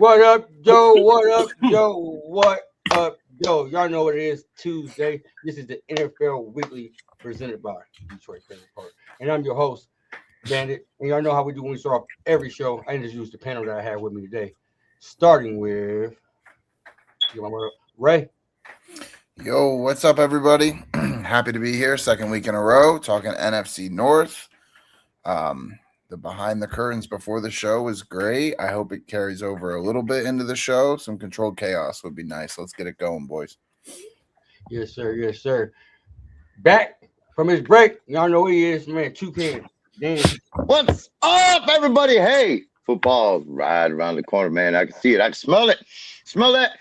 What up, Joe? What up, Joe? What up, Joe? Y'all know what it is. Tuesday. This is the NFL Weekly presented by Detroit Favorite Park, and I'm your host, Bandit. And y'all know how we do when we start off every show. I introduce the panel that I have with me today, starting with Ray. Yo, what's up, everybody? Happy to be here. Second week in a row talking NFC North. The behind the curtains before the show was great. I hope it carries over a little bit into the show. Some controlled chaos would be nice. Let's get it going, boys. Yes, sir. Yes, sir. Back from his break. Y'all know who he is, man. Toucan. Dan. What's up, everybody? Hey, football's right around the corner, man. I can see it. I can smell it. Smell that.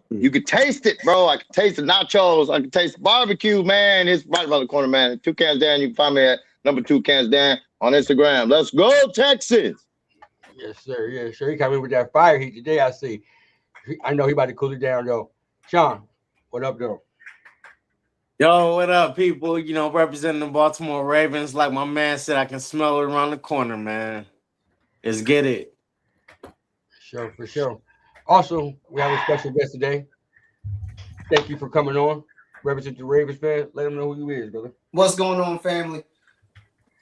You can taste it, bro. I can taste the nachos. I can taste the barbecue, man. It's right around the corner, man. 2 Cans Dan. You can find me at number 2 Cans Dan on Instagram. Let's go, Texas. Yes, sir. Yes, sir. He coming with that fire heat today. I see. I know he about to cool it down, though. Sean, what up, though? Yo, what up, people? You know, representing the Baltimore Ravens. Like my man said, I can smell it around the corner, man. Let's get it. Sure, for sure. Also, we have a special guest today. Thank you for coming on. Represent the Ravens fans. Let them know who you is, brother. What's going on, family?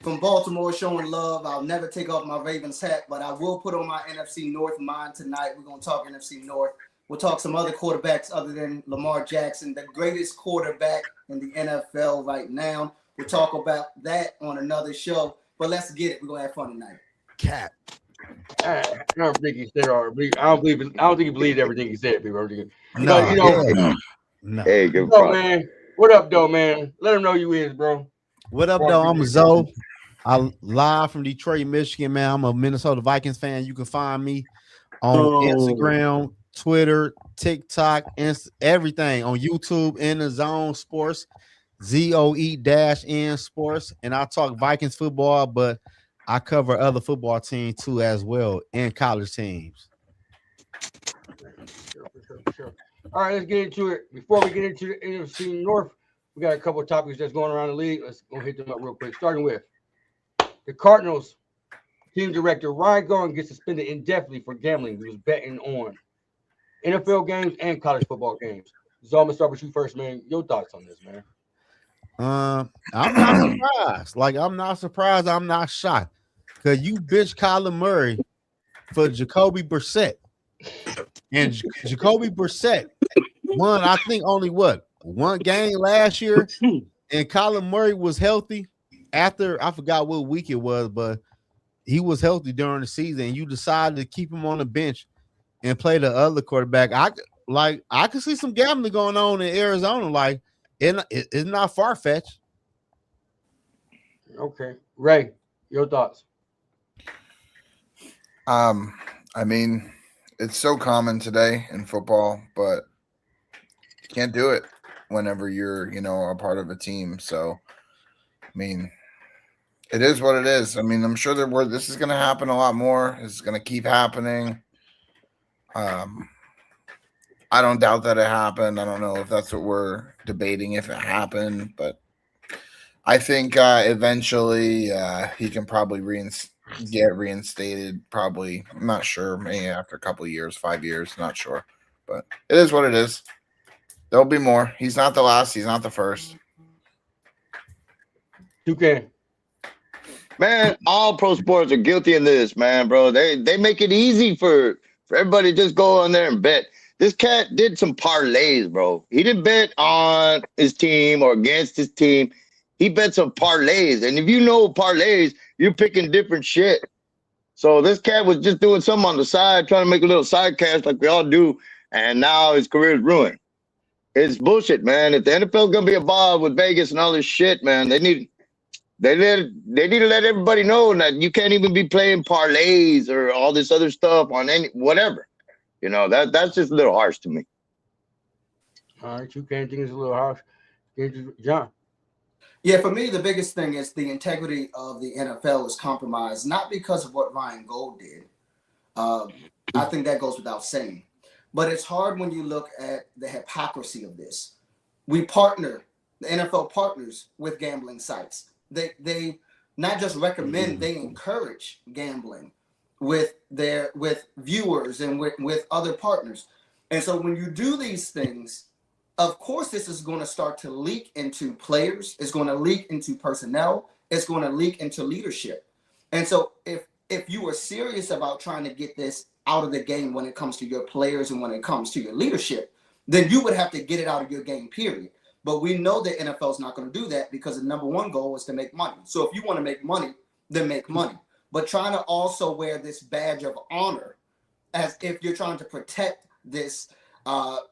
From Baltimore, showing love. I'll never take off my Ravens hat, but I will put on my NFC North mind tonight. We're going to talk NFC North. We'll talk some other quarterbacks other than Lamar Jackson, the greatest quarterback in the NFL right now. We'll talk about that on another show. But let's get it. We're going to have fun tonight. Cat. I don't think he said or I don't think he believed everything he said, people. No. Hey, good man. What up, though, man? Let them know you is, bro. What up, though? I'm Zoe. I live from Detroit, Michigan, man. I'm a Minnesota Vikings fan. You can find me on Instagram, Twitter, TikTok, everything on YouTube in the Zone Sports, ZOE-N Sports, and I talk Vikings football, but I cover other football teams too as well and college teams. Sure. All right, let's get into it. Before we get into the NFC North, we got a couple of topics that's going around the league. Let's go hit them up real quick. Starting with the Cardinals team director Ryan Gordon gets suspended indefinitely for gambling. He was betting on NFL games and college football games. So I'm gonna start with you first, man. Your thoughts on this, man? I'm not surprised. I'm not surprised. I'm not shocked because you bitch Kyler Murray for Jacoby Brissett, and Jacoby Brissett won. I think only one game last year, and Kyler Murray was healthy. After I forgot what week it was, but he was healthy during the season. And you decided to keep him on the bench and play the other quarterback. I could see some gambling going on in Arizona. It's not far-fetched. Okay. Ray, your thoughts? I mean, it's so common today in football, but you can't do it whenever you're, a part of a team. So, I mean, it is what it is. I mean, I'm sure this is going to happen a lot more. It's going to keep happening. I don't doubt that it happened. I don't know if that's what we're debating, if it happened, but I think eventually he can probably get reinstated. Probably, I'm not sure. Maybe after a couple of years, 5 years, not sure. But it is what it is. There'll be more. He's not the last. He's not the first. Okay. Man, all pro sports are guilty in this, man, bro. They make it easy for everybody to just go on there and bet. This cat did some parlays, bro. He didn't bet on his team or against his team. He bet some parlays. And if you know parlays, you're picking different shit. So this cat was just doing something on the side, trying to make a little side cash like we all do. And now his career is ruined. It's bullshit, man. If the NFL is going to be involved with Vegas and all this shit, man, they need to let everybody know that you can't even be playing parlays or all this other stuff on whatever. That's just a little harsh to me. All right, you can't think it's a little harsh. John. Yeah, for me, the biggest thing is the integrity of the NFL is compromised, not because of what Ryan Gold did. I think that goes without saying. But it's hard when you look at the hypocrisy of this. The NFL partners with gambling sites. They not just recommend, they encourage gambling. with viewers and with other partners. And so when you do these things, of course, this is going to start to leak into players. It's going to leak into personnel. It's going to leak into leadership. And so if you are serious about trying to get this out of the game when it comes to your players and when it comes to your leadership, then you would have to get it out of your game, period. But we know the NFL is not going to do that because the number one goal is to make money. So if you want to make money, then make money. But trying to also wear this badge of honor as if you're trying to protect this,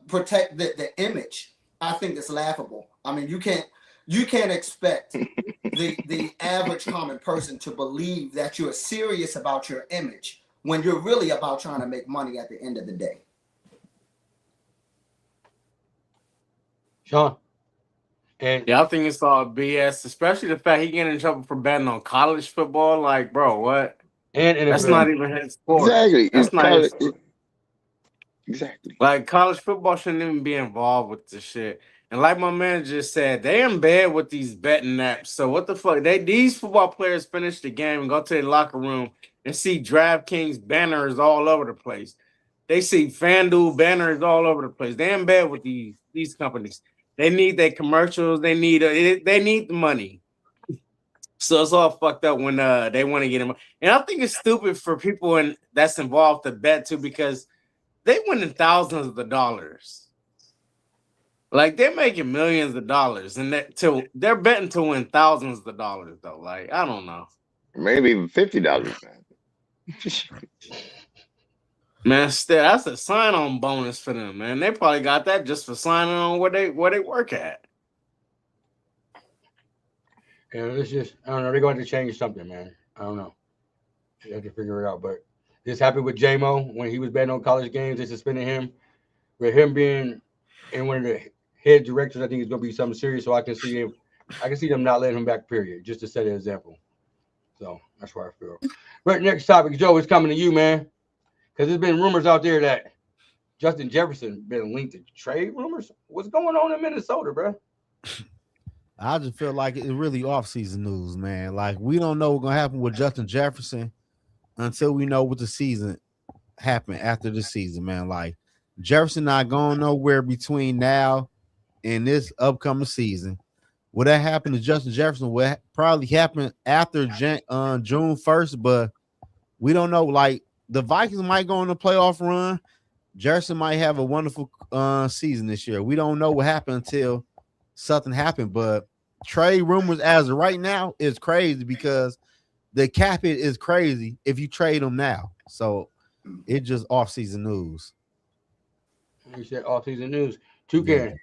protect the image, I think it's laughable. I mean, you can't expect the average common person to believe that you're serious about your image when you're really about trying to make money at the end of the day. Sean. And Yeah, I think it's all BS, especially the fact he getting in trouble for betting on college football. Like, bro, what? NFL. That's not even his sport. Exactly. That's not his sport. Exactly. Like, college football shouldn't even be involved with this shit. And like my man just said, they in bed with these betting apps. So what the fuck? These football players finish the game and go to their locker room and see DraftKings banners all over the place. They see FanDuel banners all over the place. They in bed with these companies. They need their commercials. They need the money. So it's all fucked up when they want to get them. And I think it's stupid for people that's involved to bet too, because they winning thousands of dollars. Like, they're making millions of dollars, and they're betting to win thousands of dollars though. Like, I don't know. Maybe even $50, man. Man, still, that's a sign-on bonus for them, man. They probably got that just for signing on where they work at. Yeah, it's just, I don't know. They're going to change something, man. I don't know. You have to figure it out. But this happened with J-Mo when he was betting on college games. They suspended him. With him being in one of the head directors, I think it's going to be something serious. So I can see them not letting him back, period, just to set an example. So that's where I feel. But next topic, Joe, is coming to you, man. Because there's been rumors out there that Justin Jefferson been linked to trade rumors. What's going on in Minnesota, bro? I just feel like it's really off-season news, man. Like, we don't know what's gonna happen with Justin Jefferson until we know what the season happened after the season, man. Like, Jefferson not going nowhere between now and this upcoming season. What that happened to Justin Jefferson will probably happen after June 1st, but we don't know. Like, the Vikings might go on a playoff run. Jefferson might have a wonderful season this year. We don't know what happened until something happened, but trade rumors as of right now is crazy because the cap hit is crazy if you trade them now. So it's just off-season news. You said off-season news. Toucan. Yeah.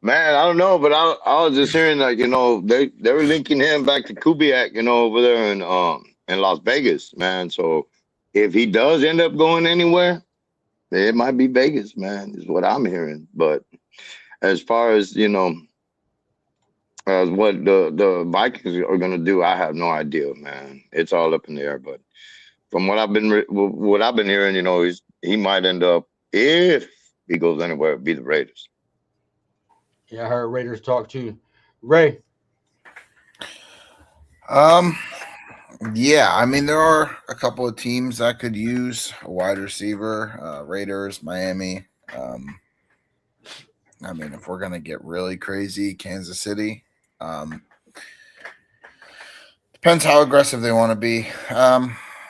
Man, I don't know, but I was just hearing, like, they were linking him back to Kubiak, over there in Las Vegas, man. So if he does end up going anywhere, it might be Vegas, man, is what I'm hearing. But as far as as what the Vikings are gonna do, I have no idea, man. It's all up in the air. But from what I've been hearing, he might end up, if he goes anywhere, be the Raiders. Yeah, I heard Raiders talk too. Ray. Yeah, I mean, there are a couple of teams that could use a wide receiver. Raiders, Miami. I mean, if we're gonna get really crazy, Kansas City. Depends how aggressive they want to be.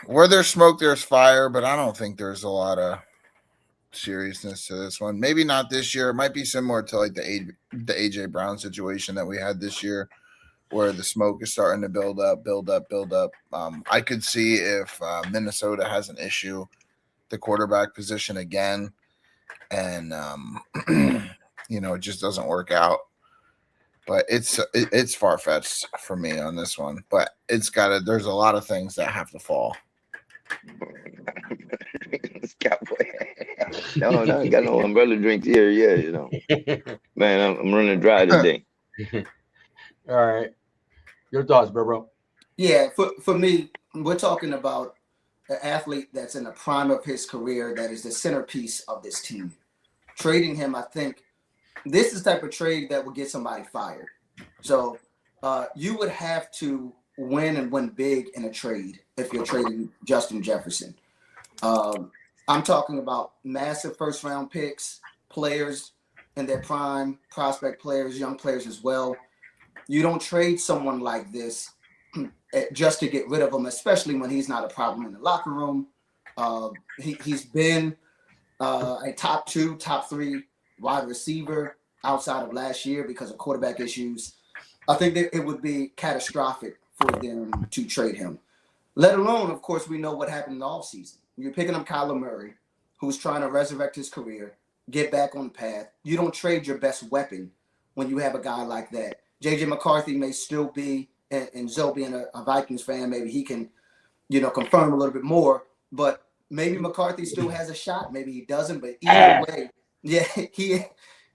Where there's smoke, there's fire, but I don't think there's a lot of seriousness to this one. Maybe not this year. It might be similar to like the AJ Brown situation that we had this year, where the smoke is starting to build up. I could see if Minnesota has an issue, the quarterback position again, and it just doesn't work out. But it's far-fetched for me on this one. But there's a lot of things that have to fall. No, I got no umbrella drinks here. Yeah, man, I'm running dry today. All right. Your thoughts, bro? Yeah, for me, we're talking about an athlete that's in the prime of his career, that is the centerpiece of this team. Trading him, I think, this is the type of trade that will get somebody fired. So you would have to win and win big in a trade if you're trading Justin Jefferson. I'm talking about massive first-round picks, players in their prime, prospect players, young players as well. You don't trade someone like this just to get rid of him, especially when he's not a problem in the locker room. He's been a top 2, top 3 wide receiver outside of last year because of quarterback issues. I think that it would be catastrophic for them to trade him. Let alone, of course, we know what happened in the offseason. You're picking up Kyler Murray, who's trying to resurrect his career, get back on the path. You don't trade your best weapon when you have a guy like that. J.J. McCarthy may still be, and Zoe being a Vikings fan, maybe he can, confirm a little bit more. But maybe McCarthy still has a shot. Maybe he doesn't. But either way, yeah,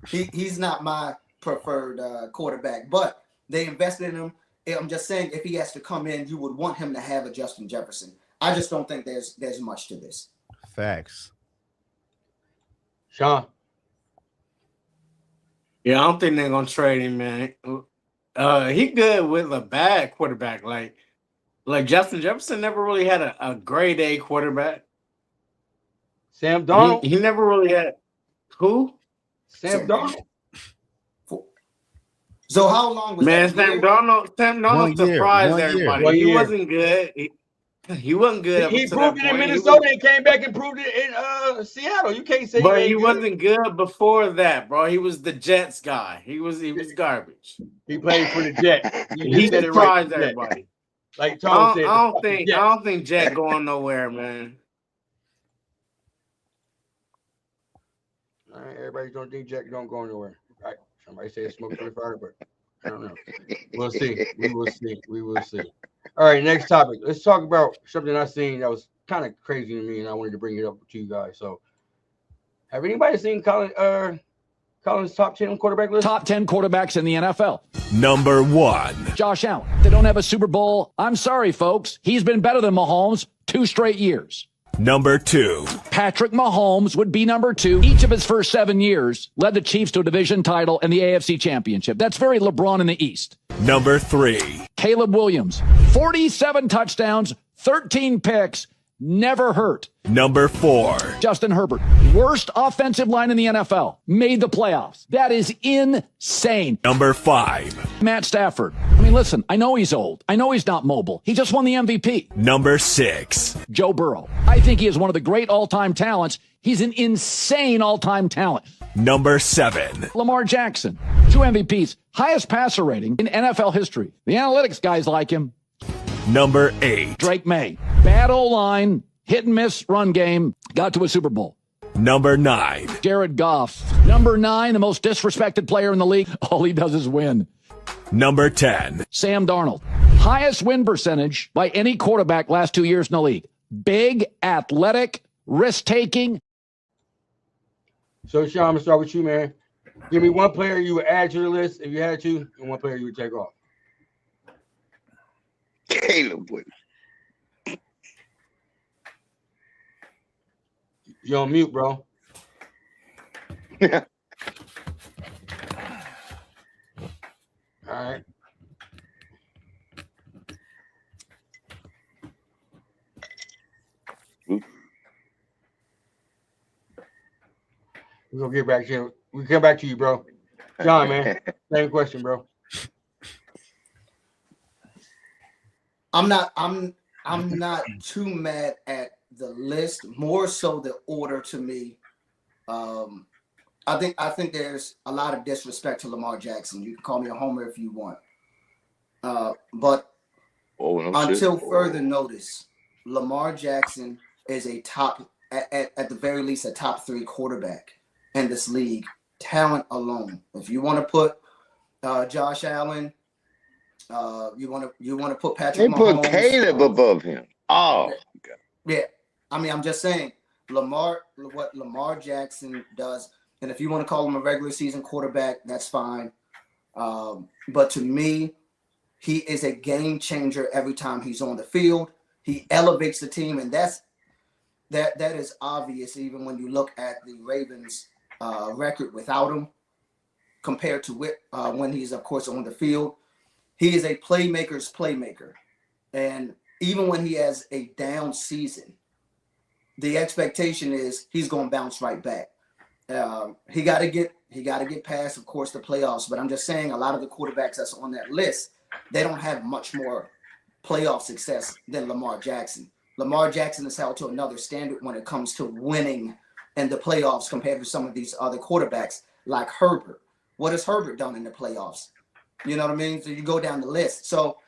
he's not my preferred quarterback. But they invested in him. I'm just saying, if he has to come in, you would want him to have a Justin Jefferson. I just don't think there's much to this. Facts. Sean. Yeah, I don't think they're gonna trade him, man. He good with a bad quarterback. Like Justin Jefferson never really had a grade A quarterback. Sam Darnold. He never really had who? Sam Darnold. So how long was Man, that? Sam Darnold surprised everybody. 1 He year. wasn't good. He wasn't good. He up to proved that it in point. Minnesota and came back and proved it in Seattle. You can't say But he he ain't good. wasn't good before that, bro. He was the Jets guy. He was garbage. He played for the Jets. You He just said it right. surprised everybody. Like Tom said. I don't think Jet going nowhere, man. All right, everybody don't think Jack don't go nowhere. Right. Somebody said smoke to the fire, but I don't know. We'll see. We will see. All right, next topic. Let's talk about something I seen that was kind of crazy to me, and I wanted to bring it up to you guys. So, have anybody seen Colin's top 10 quarterback list? Top 10 quarterbacks in the NFL. Number 1. Josh Allen. They don't have a Super Bowl. I'm sorry, folks. He's been better than Mahomes 2 straight years. Number 2. Patrick Mahomes would be number 2. Each of his first 7 years led the Chiefs to a division title and the AFC Championship. That's very LeBron in the East. Number 3. Caleb Williams. 47 touchdowns, 13 picks, never hurt. Number 4. Justin Herbert. Worst offensive line in the NFL. Made the playoffs. That is insane. Number 5. Matt Stafford. I mean, listen, I know he's old. I know he's not mobile. He just won the MVP. Number 6. Joe Burrow. I think he is one of the great all-time talents. He's an insane all-time talent. Number 7. Lamar Jackson. 2 MVPs. Highest passer rating in NFL history. The analytics guys like him. Number 8. Drake May. Bad O-line, hit and miss run game, got to a Super Bowl. Number 9. Jared Goff. Number 9, the most disrespected player in the league. All he does is win. Number 10. Sam Darnold. Highest win percentage by any quarterback last 2 years in the league. Big, athletic, risk-taking. So, Sean, I'm going to start with you, man. Give me one player you would add to the list if you had to, and one player you would take off. Caleb Williams. You're on mute, bro. Yeah. All right. We're going to get back to you. We come back to you, bro. John, man. Same question, bro. I'm not too mad at the list, more so the order to me. I think there's a lot of disrespect to Lamar Jackson. You can call me a homer if you want. But until further notice, Lamar Jackson is a top, at the very least, a top 3 quarterback in this league. Talent alone. If you want to put Josh Allen, you want to put Patrick Mahomes. They put Caleb above him. Oh, God. Yeah. I mean, I'm just saying, what Lamar Jackson does, and if you want to call him a regular season quarterback, that's fine. But to me, he is a game changer every time he's on the field. He elevates the team, and that is obvious even when you look at the Ravens' record without him compared to when he's, of course, on the field. He is a playmaker's playmaker. And even when he has a down season, the expectation is he's going to bounce right back. He got to get past, of course, the playoffs. But I'm just saying, a lot of the quarterbacks that's on that list, they don't have much more playoff success than Lamar Jackson. Lamar Jackson is held to another standard when it comes to winning in the playoffs compared to some of these other quarterbacks like Herbert. What has Herbert done in the playoffs? You know what I mean? So you go down the list. So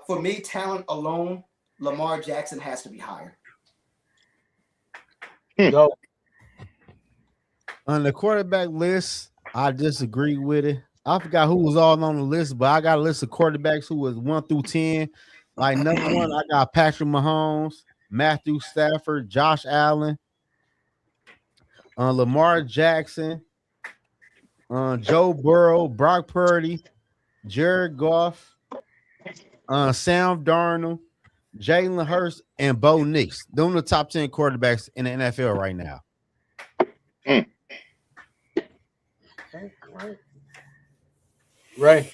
for me, talent alone, Lamar Jackson has to be higher. Go. On the quarterback list, I disagree with it. I forgot who was all on the list, but I got a list of quarterbacks who was 1 through 10. Like number 1, I got Patrick Mahomes, Matthew Stafford, Josh Allen, Lamar Jackson, Joe Burrow, Brock Purdy, Jared Goff, Sam Darnold, Jalen Hurts, and Bo Nix. Those are the top 10 quarterbacks in the NFL right now. Right.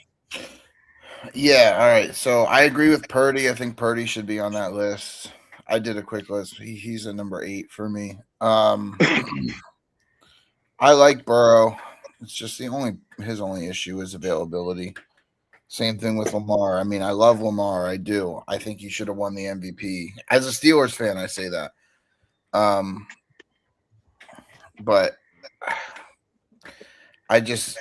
Yeah, all right. So I agree with Purdy. I think Purdy should be on that list. I did a quick list. He's a number 8 for me. I like Burrow. It's just his only issue is availability. Same thing with Lamar. I mean, I love Lamar. I do. I think he should have won the MVP. As a Steelers fan, I say that. But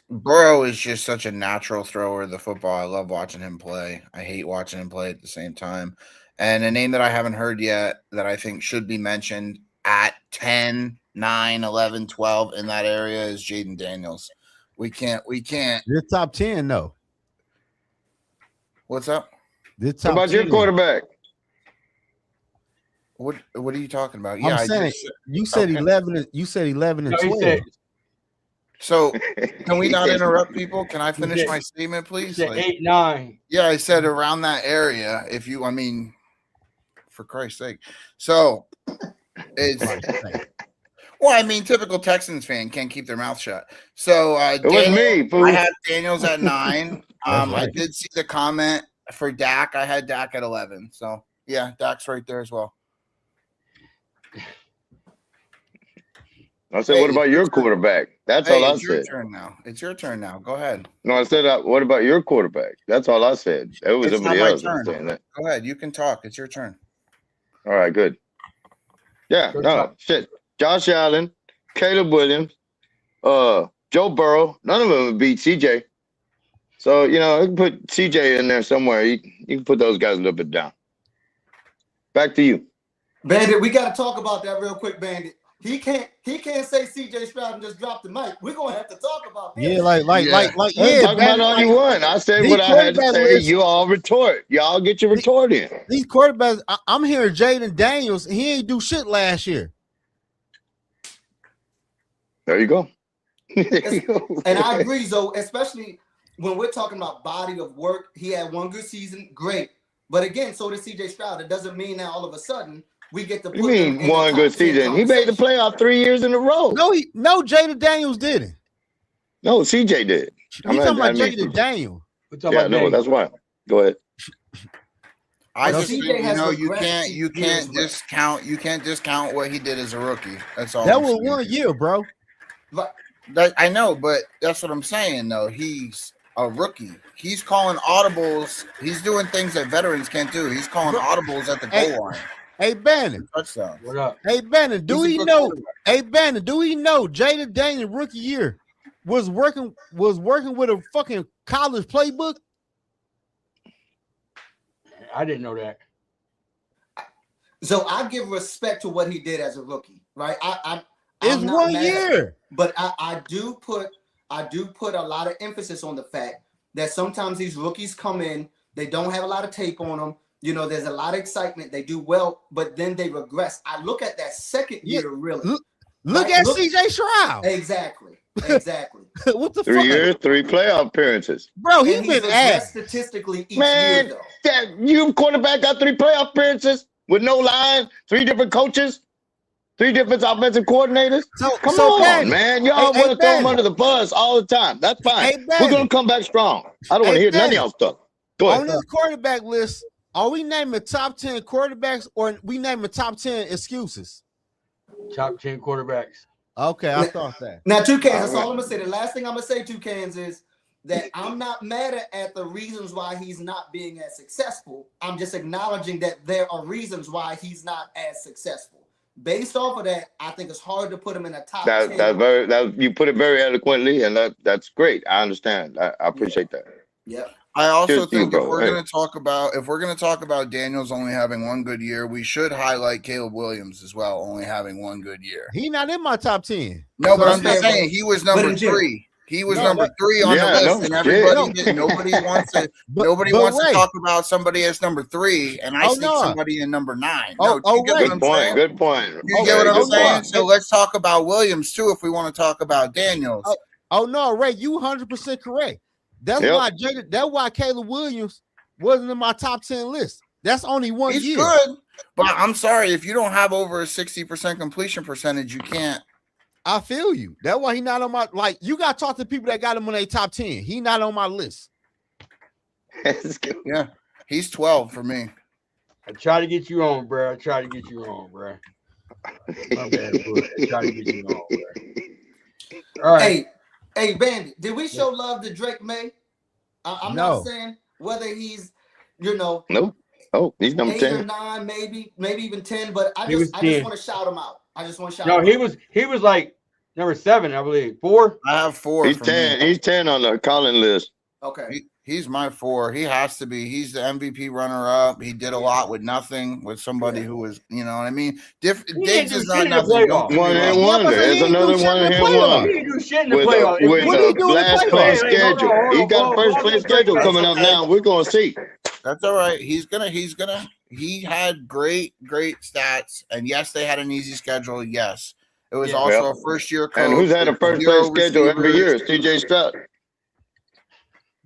Burrow is just such a natural thrower of the football. I love watching him play. I hate watching him play at the same time. And a name that I haven't heard yet that I think should be mentioned at 10, 9, 11, 12 in that area is Jaden Daniels. We can't. You're top 10, though. What's up? What about your quarterback? What are you talking about? I'm saying you said okay. 11. You said 11 and 12. So can we not interrupt people? Can I finish my statement, please? 8, 9. Yeah, I said around that area. For Christ's sake. So it's typical Texans fan can't keep their mouth shut. So it was me. Fool. I had Daniels at 9. Right. I did see the comment for Dak. I had Dak at 11. So yeah, Dak's right there as well. I said, what about your quarterback? That's all I said. It's your turn now. It's your turn now. Go ahead. No, I said, what about your quarterback? That's all I said. It was somebody else saying that. Go ahead. You can talk. It's your turn. All right, good. Yeah, shit. Josh Allen, Caleb Williams, Joe Burrow. None of them would beat CJ. So, you can put CJ in there somewhere. You can put those guys a little bit down. Back to you. Bandit, we got to talk about that real quick, Bandit. He can't say CJ Stroud and just drop the mic. We're gonna have to talk about this. Yeah, like talk about all you want. I said what I had to say. You all retort. Y'all get your retort in. These quarterbacks, I'm hearing Jaden Daniels. He ain't do shit last year. There you go. And I agree, Zoe, especially when we're talking about body of work. He had one good season, great. But again, so did CJ Stroud. It doesn't mean that all of a sudden we get to put you mean one good season. He made the playoff 3 years in a row. No, Jaden Daniels didn't. No, CJ did. He's talking about Jaden Daniels. Yeah, no, that's why. Go ahead. I just think, you can't discount what he did as a rookie. That's all. That was 1 year, bro. I know, but that's what I'm saying, though. He's a rookie. He's calling audibles. He's doing things that veterans can't do. He's calling audibles at the goal line. Hey, Bannon. Touchdown. What up? Hey, Bannon, do we know Jaden Daniels rookie year was working with a fucking college playbook? I didn't know that. So I give respect to what he did as a rookie, right? It's 1 year. But I do put a lot of emphasis on the fact that sometimes these rookies come in, they don't have a lot of tape on them. There's a lot of excitement. They do well, but then they regress. I look at that second year, really. Look at CJ Stroud. Exactly. What the 3 years, 3 playoff appearances. Bro, he's been asked statistically each year, though. That you quarterback got 3 playoff appearances with no line, 3 different coaches, 3 different offensive coordinators. Come on, man. Y'all want to throw him under the bus all the time. That's fine. We're going to come back strong. I don't want to hear none of y'all stuff. Go ahead. On this quarterback list, Are we naming top 10 quarterbacks or we naming top 10 excuses? Top 10 quarterbacks. Okay, I thought that. Now, Toucans, that's all I'm gonna say. The last thing I'm gonna say, Toucans, is that I'm not mad at the reasons why he's not being as successful. I'm just acknowledging that there are reasons why he's not as successful. Based off of that, I think it's hard to put him in a top 10. You put it very eloquently, and that's great. I understand. I appreciate that. Yeah. I also Cheers to you, think bro. if we're Hey. going to talk about Daniels only having one good year, we should highlight Caleb Williams as well, only having one good year. He not in my top 10. No, but So I'm just that's saying he was number 3. He was No, number 3 on Yeah, the list, no and shit. everybody nobody wants to But to Ray, talk about somebody as number 3, and I Oh, see no. somebody in number 9. Oh, No, you get Ray. what I'm Good point. saying? Good point. You get what I'm Good saying? point. So let's talk about Williams too if we want to talk about Daniels. Oh no, Ray, you 100% correct. That's Yep. why Caleb Williams wasn't in my top 10 list. That's only one He's year. good, but I'm sorry, if you don't have over a 60% completion percentage, you can't. I feel you. That's why he not on my you got to talk to people that got him on their top 10. He not on my list. Yeah, he's 12 for me. I try to get you on, bro. My bad, bro. I try to get you on, bro. All right. Hey, Bandit, did we show love to Drake May? I'm No. not saying whether he's, you know, Nope. Oh, he's number 8 or 10. 9, maybe even 10, but I He was just 10. want to shout him out. I just want to shout No, him he out. was like number 7, I believe. 4. I have 4. He's for 10. me. He's 10 on the calling list. Okay. He's my 4. He has to be. He's the MVP runner-up. He did a lot with nothing with somebody who was, you know what I mean. didn't Diggs do is shit not in the nothing. playoffs. Don't get me One wrong. hit wonder. but he There's ain't do another shit in one the hit playoffs. He wonder. didn't do shit in the With playoffs. a What he do in the last playoffs? place Wait, hold on, schedule. hold He on, got hold first on, place hold on, schedule Drake May. coming up now. We're gonna see. That's all right. He had great stats, and yes, they had an easy schedule. Yes, it was Yeah. also Yep. a first-year coach. And who's had a with first 0 place schedule every year? receivers. CJ Stroud.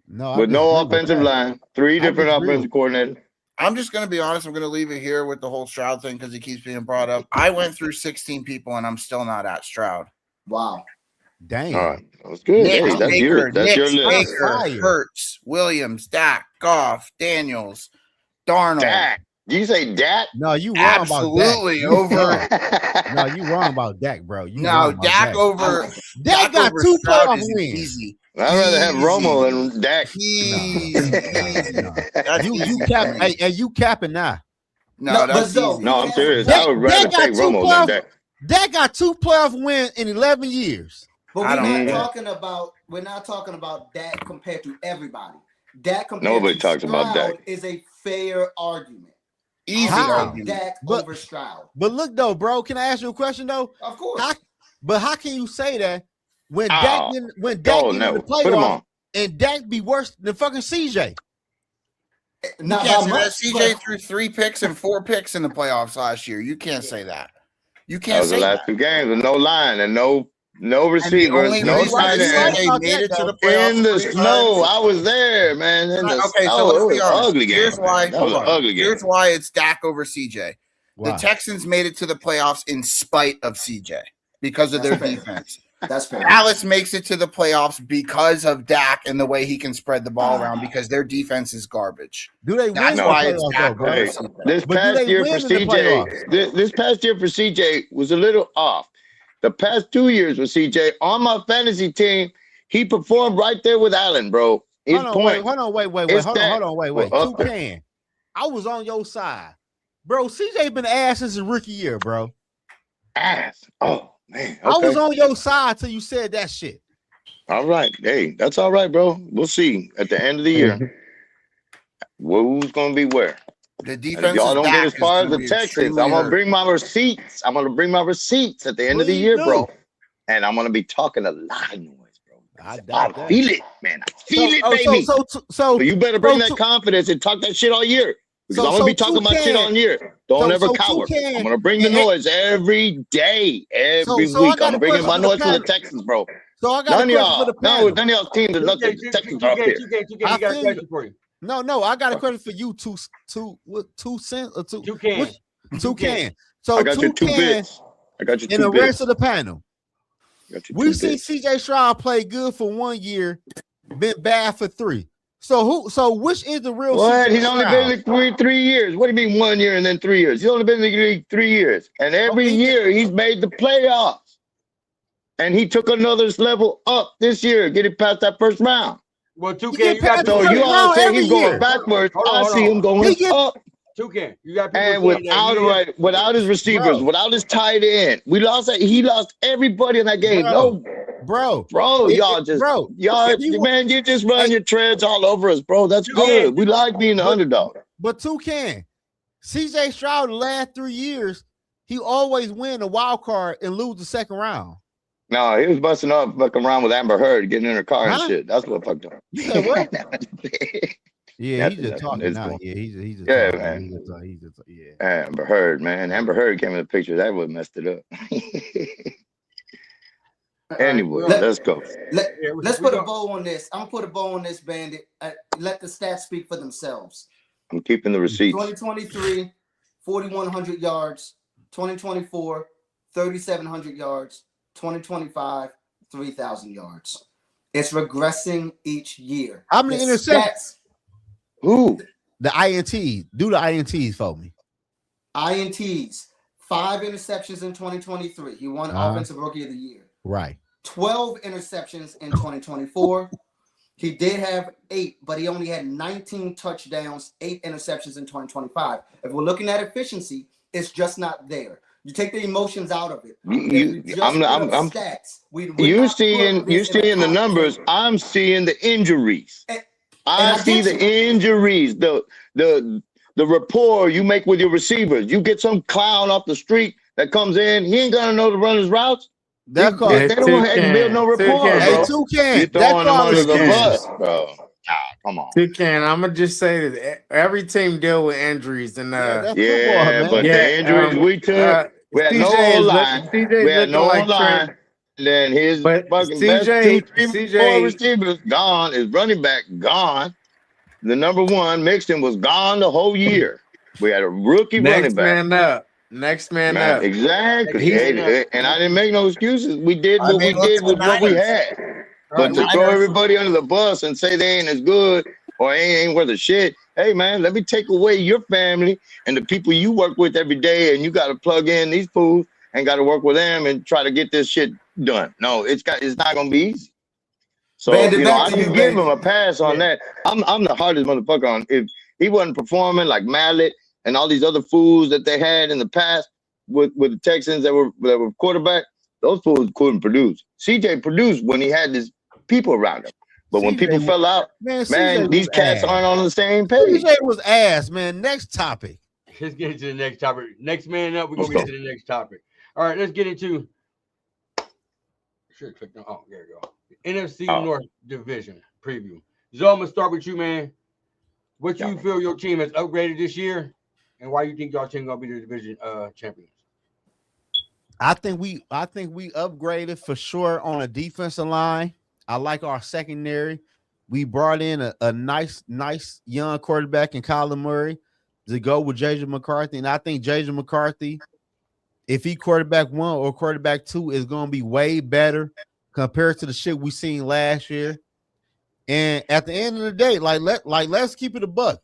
No, I With no disagree with offensive that. line, 3 I different disagree offensive coordinators. I'm just going to be honest. I'm going to leave it here with the whole Stroud thing because he keeps being brought up. I went through 16 people, and I'm still not at Stroud. Wow. Damn. All right. That was good. Hey, Nick, that's Baker, your list. Baker, Fire. Hurts, Williams, Dak, Goff, Daniels, Darnold. Dak. Did you say Dak? No, you wrong Absolutely about Dak. over. No, you wrong about Dak, bro. You No, wrong about Dak over. Dak got over 2 Stroud playoff is wins. Easy. I'd rather have Easy. Romo than Dak. Easy. No. That's You easy cap, for me. hey, you capping now. No, No, that's but easy. No, I'm serious. Dak- I would rather Dak got take 2 Romo playoff- than Dak. Dak got 2 playoff wins in 11 years. But I we're don't not know. talking about Dak compared to everybody. Dak compared Nobody to talks about Stroud Dak. is a fair argument. Easy How? argument. Dak But- over Stroud. But look though, bro, can I ask you a question though? Of course. How can you say that when Oh, Dak get in the Put him playoffs on. and Dak be worse than fucking CJ? You Not can't how say much, that. CJ but- threw 3 picks and 4 picks in the playoffs last year. You can't say that. You That can't was the say last that. 2 games with no line and no And the receivers, only no reason tight that end. CJ made it to the playoffs In the 3 snow. times- I was there, man. In the Okay, so snow. let's It be was an honest. ugly game. Here's why. That was Hold an on. ugly game. Here's why it's Dak over CJ. Why? The Texans made it to the playoffs in spite of CJ because of their That's fair. defense. That's fair. Dallas makes it to the playoffs because of Dak and the way he can spread the ball around because their defense is garbage. Do they That's win the why it's playoffs though, Dak bro? over Hey, CJ. this But do past they year for win in the CJ, playoffs? this past year for CJ was a little off. The past 2 years with CJ on my fantasy team, he performed right there with Allen, bro. His Hold on, point. wait, It's hold Dak. on, wait. Well, up there. Toucan, I was on your side, bro. CJ been ass since his rookie year, bro. Ass. Oh man. I Okay. was on your side till you said that shit. All right. Hey, that's all right, bro. We'll see at the end of the year who's gonna be where. The And defense if y'all is don't Dak get as is far as gonna the be Texans, extremely I'm gonna hurt. bring my receipts. I'm gonna bring my receipts at the end of the Please year, do. bro. And I'm gonna be talking a lot of noise, bro. I I doubt that. feel it, man. I feel it, baby. So, So you better bring so that confidence and talk that shit all year. Because So- I'm gonna be so talking my shit Toucan- all year. Don't ever so cower. Toucan- I'm gonna bring the and- noise every day, every so I week. got I'm a bringing my question for the noise for the panel. Texans, bro. So I got None a of question for y'all, the panel. none of y'all's teams are nothing. The Texans are up there. I He got a feel question you. for you. No, I got a question for you. Two cents or two. Toucan. Toucan. So I got your 2 Toucan bits. I got your and 2 the rest bits. of the panel. I got your We 2 see bits. CJ Stroud play good for 1 year, been bad for 3. So which is the real What? CJ He's only been in Stroud? the league 3 years. What do you mean 1 year and then 3 years? He's only been in the league 3 years, and every Okay, year he's made the playoffs. And he took another level up this year, getting past that first round. Well, he 2K, get you got past the So people first you saying, all round say every he's going year. backwards. hold on, I hold see on. him going He get up. 2K, you got people And saying that he is. without his receivers, bro, without his tight end, he lost everybody in that game. bro, No, bro, bro, bro. y'all, If you want, man, you just run hey, your treads all over us, bro. That's 2K, good. We like being the but underdog. but Toucan, CJ Stroud the last 3 years, he always win a wild card and lose the second round. No, he was busting up, fucking around with Amber Heard, getting in her car and Huh? shit. That's what fucked up. You said what? Yeah, he's Nothing, just nothing. talking It's now. cool. Yeah, he's just Yeah, talking. man. He's just yeah. Amber Heard, man. Amber Heard came in the picture. That would messed it up. All right, Anyway, well, let's go. Let's put a bow on this. I'm gonna put a bow on this, Bandit. Let the stats speak for themselves. I'm keeping the receipts. 2023, 4,100 yards. 2024, 3,700 yards. 2025, 3,000 yards. It's regressing each year. How many The interceptions? Who? The INTs. Do the INTs for me. INTs, 5 interceptions in 2023. He won Offensive Rookie of the Year. Right. 12 interceptions in 2024. He did have 8, but he only had 19 touchdowns, 8 interceptions in 2025. If we're looking at efficiency, it's just not there. You take the emotions out of it. You seeing the numbers. I'm seeing the injuries. I see the injuries. The rapport you make with your receivers. You get some clown off the street that comes in. He ain't gonna know to run his routes. They don't want to build no rapport, bro. Hey, Toucan. You throwing them under the bus, bro. Come on. Toucan, I'm gonna just say that every team deal with injuries, and that's football, man. But the injuries we took, we had no line. We had no line. Then his fucking best 2, 3, 4 receivers gone. His running back gone. The number 1 Mixon was gone the whole year. We had a rookie running back. Next man up. Exactly. And I didn't make no excuses. We did what we did with what we had. But to throw everybody under the bus and say they ain't as good or ain't worth a shit, hey man, let me take away your family and the people you work with every day, and you got to plug in these fools and got to work with them and try to get this shit done. No, it's not gonna be easy. So I can give him a pass on that. I'm the hardest motherfucker on. If he wasn't performing like Mallet and all these other fools that they had in the past with the Texans that were quarterback, those fools couldn't produce. CJ produced when he had his people around him. But when people fell out, man, these cats aren't on the same page. CJ was ass, man. Next topic. Let's get into the next topic. Next man up, we're going to get to the next topic. All right, let's get into there you go. The NFC North Division preview. Zoe, I'm going to start with you, man. What you feel your team has upgraded this year, and why you think your team going to be the division champions? I think we upgraded for sure on a defensive line. I like our secondary. We brought in a nice young quarterback in Kyler Murray to go with JJ McCarthy. And I think JJ McCarthy, if he quarterback 1 or quarterback 2, is going to be way better compared to the shit we seen last year. And at the end of the day, let's keep it a buck.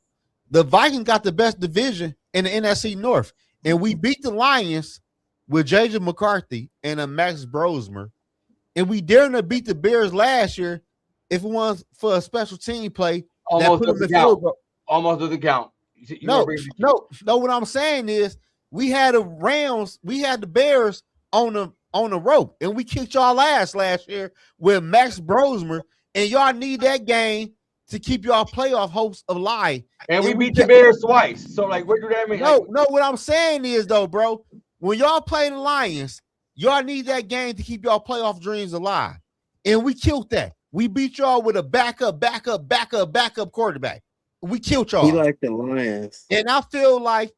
The Vikings got the best division in the NFC North, and we beat the Lions with JJ McCarthy and a Max Brosmer, and we dared to beat the Bears last year if it was for a special team play. Almost to the count. No. What I'm saying is we had the Bears on the rope, and we kicked y'all ass last year with Max Brosmer, and y'all need that game to keep y'all playoff hopes alive. And we beat the Bears twice. So, what do that mean? No, what I'm saying is, though, bro, when y'all play the Lions, y'all need that game to keep y'all playoff dreams alive. And we killed that. We beat y'all with a backup quarterback. We killed y'all. He like the Lions. And I feel like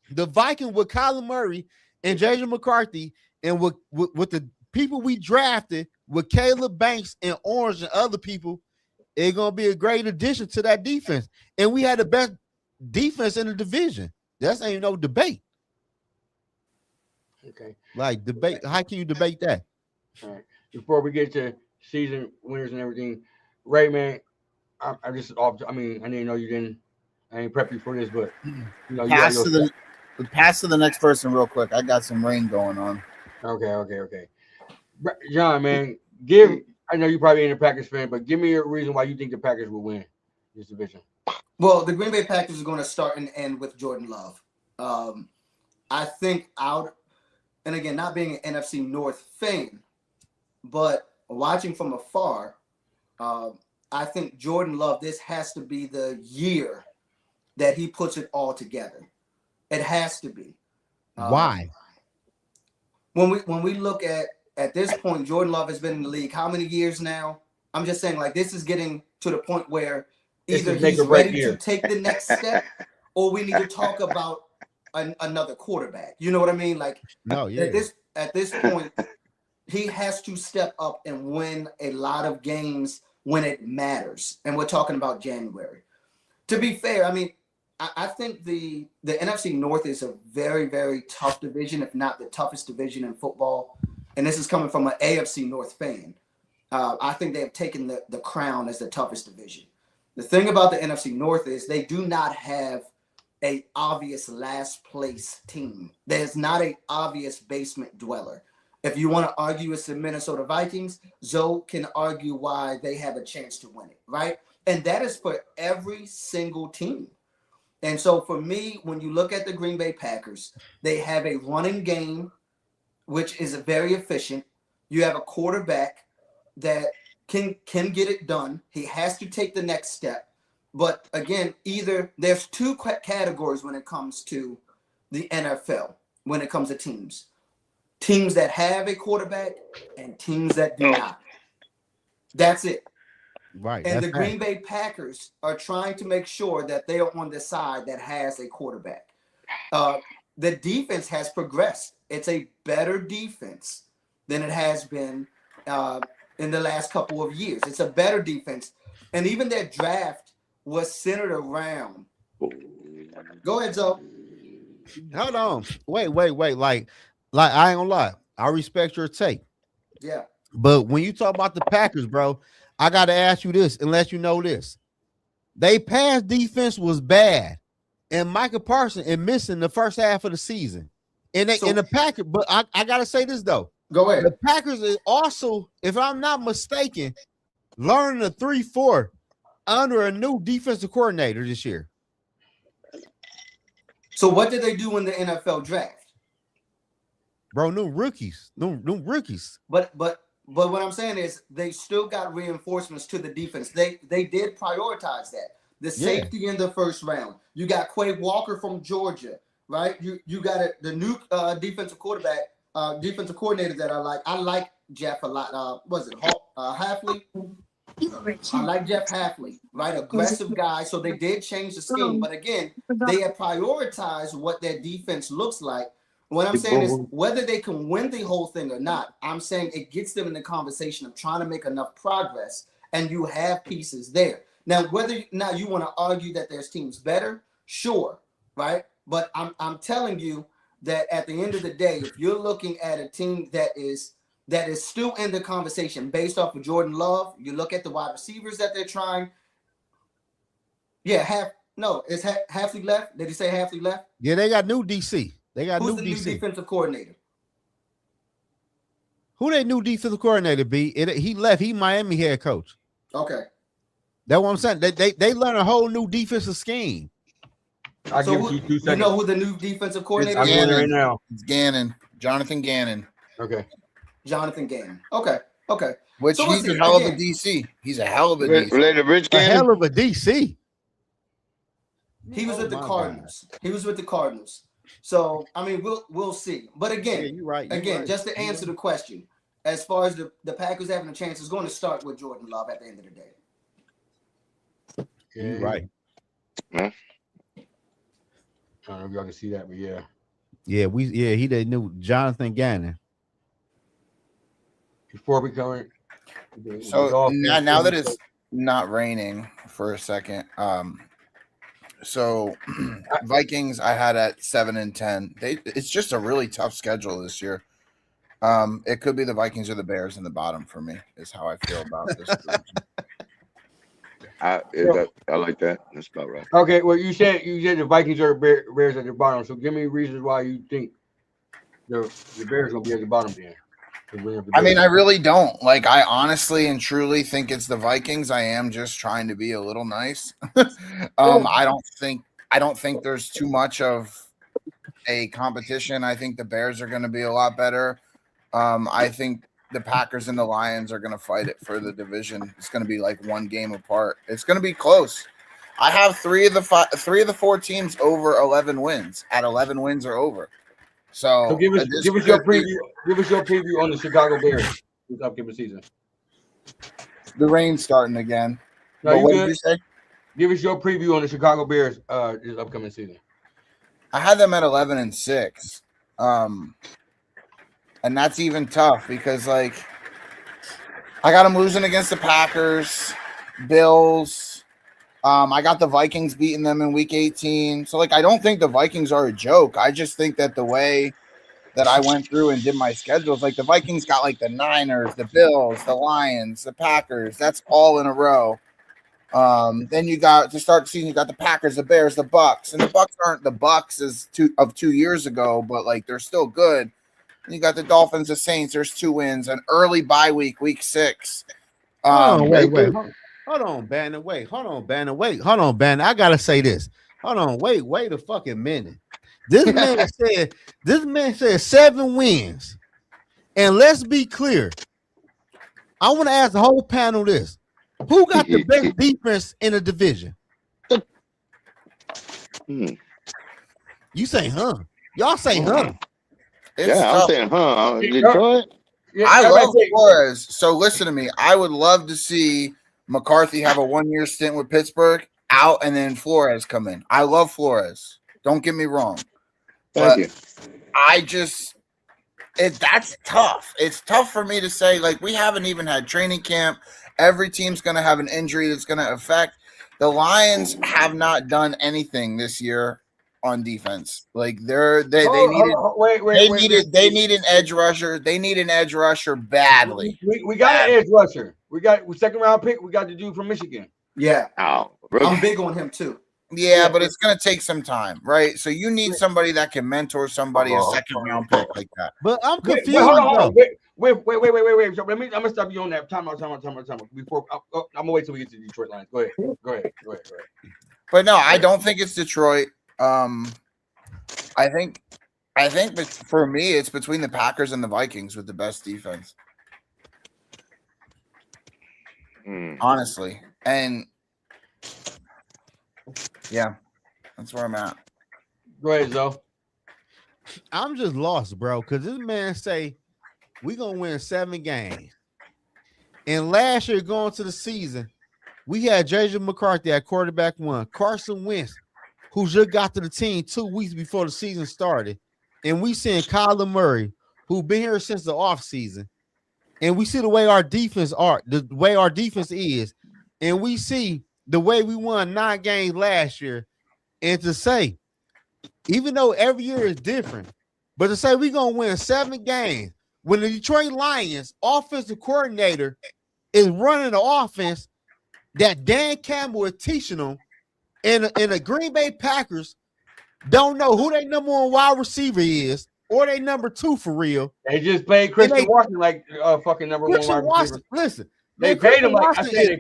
the Vikings with Kyler Murray and JJ McCarthy and with the people we drafted with Caleb Banks and Orange and other people, it's going to be a great addition to that defense. And we had the best defense in the division. That's ain't no debate. Okay. Debate. How can you debate that? All right. Before we get to season winners and everything, Ray, man, I just off. I mean, I didn't know you didn't. I ain't prep you for this, but you know, Pass you to the pass to the next person real quick. I got some rain going on. okay. John, man, give. I know you probably ain't a Packers fan, but give me a reason why you think the Packers will win this division. Well, the Green Bay Packers are going to start and end with Jordan Love. I think and again, not being an NFC North fan, but watching from afar, I think Jordan Love, this has to be the year that he puts it all together. It has to be. Why? When we look at this point, Jordan Love has been in the league how many years now? I'm just saying, like, this is getting to the point where either he's ready to take the next step, or we need to talk about another quarterback. You know what I mean? Like, No, yeah. At this point, he has to step up and win a lot of games when it matters. And we're talking about January. To be fair, I mean, I think the NFC North is a very, very tough division, if not the toughest division in football. And this is coming from an AFC North fan. I think they have taken the crown as the toughest division. The thing about the NFC North is they do not have a obvious last place team. There's not a obvious basement dweller. If you want to argue it's the Minnesota Vikings, Zoe can argue why they have a chance to win it, right? And that is for every single team. And so for me, when you look at the Green Bay Packers, they have a running game, which is very efficient. You have a quarterback that can get it done. He has to take the next step. But again, there's two categories when it comes to the NFL, when it comes to teams. Teams that have a quarterback and teams that do not. That's it. Right. And the Green Bay Packers are trying to make sure that they are on the side that has a quarterback. The defense has progressed. It's a better defense than it has been in the last couple of years. It's a better defense. And even their draft was centered around. Go ahead, Zoe. Hold on. Wait. Like I ain't gonna lie. I respect your take. Yeah. But when you talk about the Packers, bro, I gotta ask you this and let you know this. They pass defense was bad, and Micah Parsons is missing the first half of the season. And the Packers, but I gotta say this though. Go ahead. The Packers is also, if I'm not mistaken, learning a 3-4 under a new defensive coordinator this year. So what did they do in the NFL draft? Bro, new rookies. But what I'm saying is they still got reinforcements to the defense. They did prioritize that. The safety in the first round. You got Quay Walker from Georgia, right? You got the new defensive coordinator that I like. I like Jeff a lot. Was it Halfley? I like Jeff Halfley, right? Aggressive guy. So they did change the scheme. But again, they have prioritized what their defense looks like. What I'm saying is whether they can win the whole thing or not, I'm saying it gets them in the conversation of trying to make enough progress, and you have pieces there. Now, whether now you want to argue that there's teams better, sure, right? But I'm telling you that at the end of the day, if you're looking at a team that is still in the conversation based off of Jordan Love, you look at the wide receivers that they're trying. Yeah, is Halfley left? Did he say Halfley left? Yeah, they got new DC. They got Who's new the DC. new defensive coordinator? Who they new defensive coordinator be? He left. He Miami head coach. Okay. That's what I'm saying. They learn a whole new defensive scheme. I'll give you 2 seconds. You know who the new defensive coordinator I'm is? going right now. It's Gannon, Jonathan Gannon. Okay. Jonathan Gannon. Okay. Which So he's listen, a hell of a again- DC. He's a hell of a DC. Related to Rich A Gannon? hell of a DC. He was with the my Cardinals. He was with the Cardinals. So I mean, we'll see. But Yeah, again, you're right. just to answer the question, as far as the Packers having a chance, it's going to start with Jordan Love at the end of the day. You're right. I don't know if y'all can see that, but yeah. Yeah, he they knew Jonathan Gannon. Before we come So now that it's not raining for a second, so Vikings I had at 7-10. It's just a really tough schedule this year. It could be the Vikings or the Bears in the bottom for me, is how I feel about this. I like that. That's about right. Okay, well, you said the Vikings are Bears at the bottom. So give me reasons why you think the Bears gonna be at the bottom then. I mean, I really don't. Like, I honestly and truly think it's the Vikings. I am just trying to be a little nice. I don't think there's too much of a competition. I think the Bears are going to be a lot better. I think the Packers and the Lions are going to fight it for the division. It's going to be like one game apart. It's going to be close. I have three of the four teams over 11 wins. At 11 wins or over. So give us your preview. Give us your preview on the Chicago Bears this upcoming season. The rain's starting again. No, what did you say? Give us your preview on the Chicago Bears this upcoming season. I had them at 11-6, and that's even tough because like I got them losing against the Packers, Bills. I got the Vikings beating them in Week 18. So, like, I don't think the Vikings are a joke. I just think that the way that I went through and did my schedules, like, the Vikings got, like, the Niners, the Bills, the Lions, the Packers. That's all in a row. Then you got, to start the season, you got the Packers, the Bears, the Bucks. And the Bucks aren't the Bucks of 2 years ago, but, like, they're still good. And you got the Dolphins, the Saints. There's 2 wins. An early bye week, Week 6. Wait. Hold on, Banner. Wait. Hold on, Banner. I gotta say this. Hold on. Wait a fucking minute. This man said 7 wins. And let's be clear. I want to ask the whole panel this. Who got the best defense in the division? You say, huh? Y'all say, huh? I'm saying, huh? Detroit? Yeah, I love Flores. So listen to me. I would love to see McCarthy have a 1-year stint with Pittsburgh out and then Flores come in. I love Flores. Don't get me wrong. Thank you. That's tough. It's tough for me to say, like, we haven't even had training camp. Every team's going to have an injury that's going to affect. The Lions have not done anything this year on defense. Like, they need an edge rusher. They need an edge rusher badly. We got an edge rusher. We got second round pick. We got the dude from Michigan. Yeah. Oh, I'm big on him too. Yeah, but it's going to take some time, right? So you need somebody that can mentor somebody, a second round pick like that. But I'm confused. Wait. So I'm gonna stop you on that. Time out. Before I'm gonna wait till we get to the Detroit Lions. Go ahead. But no, I don't think it's Detroit. I think for me, it's between the Packers and the Vikings with the best defense. Honestly, and yeah, that's where I'm at. Go ahead, Zoe. I'm just lost, bro, because this man say we gonna win 7 games. And last year, going to the season, we had JJ McCarthy at quarterback 1, Carson Wentz, who just got to the team 2 weeks before the season started, and we seen Kyler Murray, who been here since the offseason, and we see the way our defense is, and we see the way we won 9 games last year, and to say, even though every year is different, but to say we're going to win 7 games when the Detroit Lions offensive coordinator is running the offense that Dan Campbell is teaching them, and the Green Bay Packers don't know who their number 1 wide receiver is or their number 2 for real. They just paid Christian Watson like fucking number 1 wide receiver. Listen, they paid him like I said.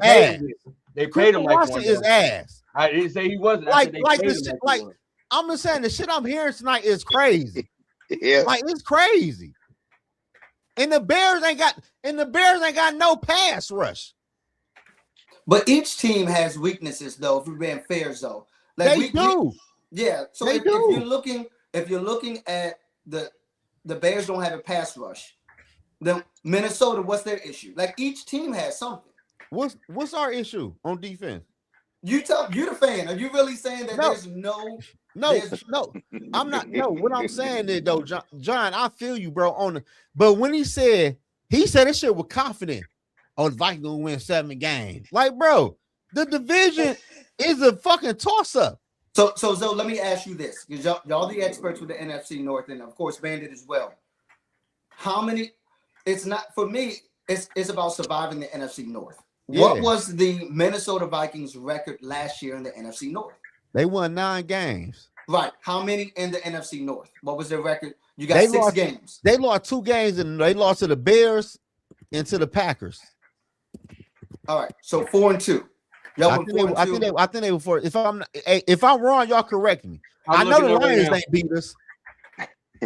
They paid him like Watson is ass. I didn't say he wasn't. I'm just saying the shit I'm hearing tonight is crazy. Yeah, like it's crazy. And the Bears ain't got no pass rush. But each team has weaknesses, though. If we're being fair, though, like they do. Yeah. So if you're looking at the Bears don't have a pass rush, then Minnesota, what's their issue? Like each team has something. What's our issue on defense? You the fan. Are you really saying that there's no? No, I'm not. No, what I'm saying is though, John, I feel you, bro. But when he said this shit with confidence. Oh, the Vikings gonna win 7 games. Like, bro, the division is a fucking toss-up. So let me ask you this, because y'all the experts with the NFC North, and of course Bandit as well. How many? It's not for me. It's about surviving the NFC North. What Yeah. was the Minnesota Vikings record last year in the NFC North? They won 9 games. Right. How many in the NFC North? What was their record? You got They 6 lost- games. They lost 2 games and they lost to the Bears and to the Packers. All right. So 4-2. Y'all I went think, 4-2. I think they were 4. If I'm wrong, y'all correct me. I know the Lions ain't beat us.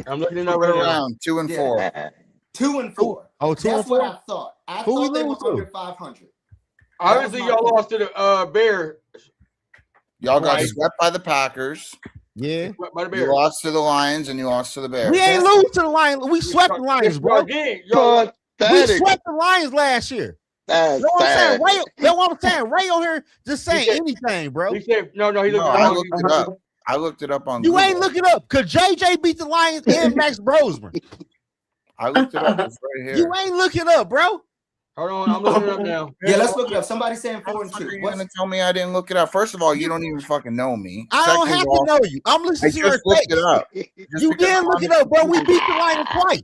I'm looking it up Flip right it now. around 2 and 4. 2-4. Oh, 2 That's and what 4. I thought. I Who we thought they were lose to? under 500. Obviously, my y'all point. lost to the Bears. Y'all got Right. swept by the Packers. Yeah. By the You Bears. lost to the Lions and you lost to the Bears. We ain't That's- lose to the Lions. We swept the Lions, Yes, bro. y'all did. Y'all, We Pathetic. swept the Lions last year. That's You know what I'm sad. saying? Ray, that's what I'm saying. Ray on here just saying said- anything, bro. he said, no, he No, looked I wrong. looked it up. I looked it up on You Google. ain't looking up because JJ beat the Lions and Max Brosman. I looked it up. It's right here. You ain't looking up, bro. Hold on, I'm looking it up now. Yeah, let's look it up. Somebody saying How the fuck are 4-2. you What's, gonna tell me I didn't look it up? First of all, you don't even fucking know me. I don't Second have of all, to know you. I'm I listening to your just looked face. it up. Just You because did I'm look on it the- up, bro. We beat the Lions twice.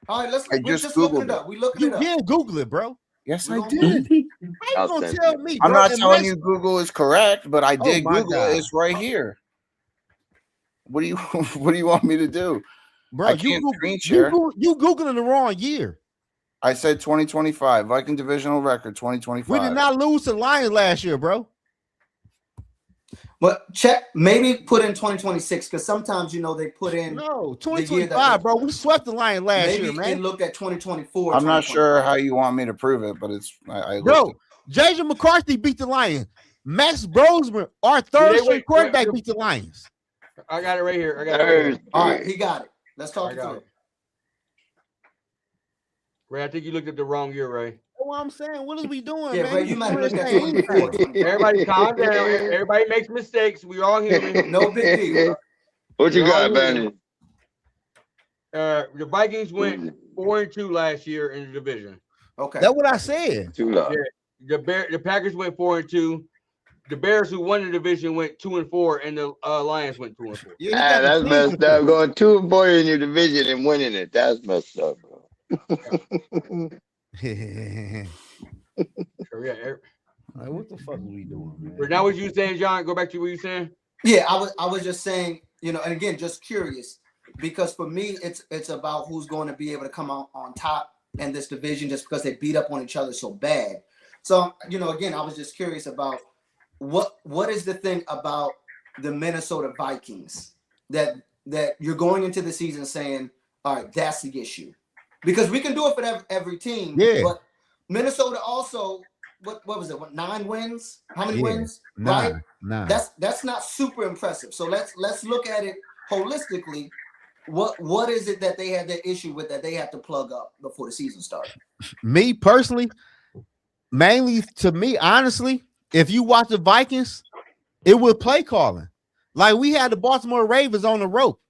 all right, I we're just looking Googled it it. up. We looking You it up. did Google it, bro. Yes, We're I gonna- did. How you I'll gonna send tell you. me? I'm bro? not And telling Max- you Google is correct, but I did my Google God. it. It's right here. What do you What do you want me to do? Bro, I you can't Google, screen share. you Googling the wrong year. I said 2025 Viking divisional record 2025. We did not lose to the Lions last year, bro. But check, maybe put in 2026 because sometimes they put in. No, year 2025, that- bro. We swept the Lions last Maybe year, they man. looked at 2024. I'm not 2025. sure how you want me to prove it, but it's I looked Bro, it. JJ McCarthy beat the Lions. Max Brosman, our third string wait, quarterback, wait. beat the Lions. I got it right here. I got it right here. All right, he got it. Let's talk I it got through. it. Ray, I think you looked at the wrong year, Ray. That's what I'm saying. What are we doing, Yeah, man? Ray, you might have looked at saying 24. anything. Everybody calm down. Everybody makes mistakes. We all human. No big deal. What you You're got, all Benny? The Vikings went 4-2 last year in the division. Okay. That's what I said. Too loud. The Packers went 4-2. The Bears, who won the division, went 2-4, and the Lions went 2-4. Yeah, he got the That's team messed support. up. Going 2-4 in your division and winning it. That's messed up, bro. So, yeah. Like, what the fuck are we doing, man? But now, what you saying, John? Go back to what you saying. Yeah, I was just saying, and again, just curious, because for me, it's about who's going to be able to come out on top in this division just because they beat up on each other so bad. So, again, I was just curious about what is the thing about the Minnesota Vikings that you're going into the season saying, all right, that's the issue. Because we can do it for every team. Yeah. But Minnesota also, what was it? 9 wins? How many Yeah, wins? Nah. That's not super impressive. So let's look at it holistically. What is it that they had that issue with that they have to plug up before the season starts? Me personally, mainly to me, honestly, if you watch the Vikings, it was play calling. Like we had the Baltimore Ravens on the rope.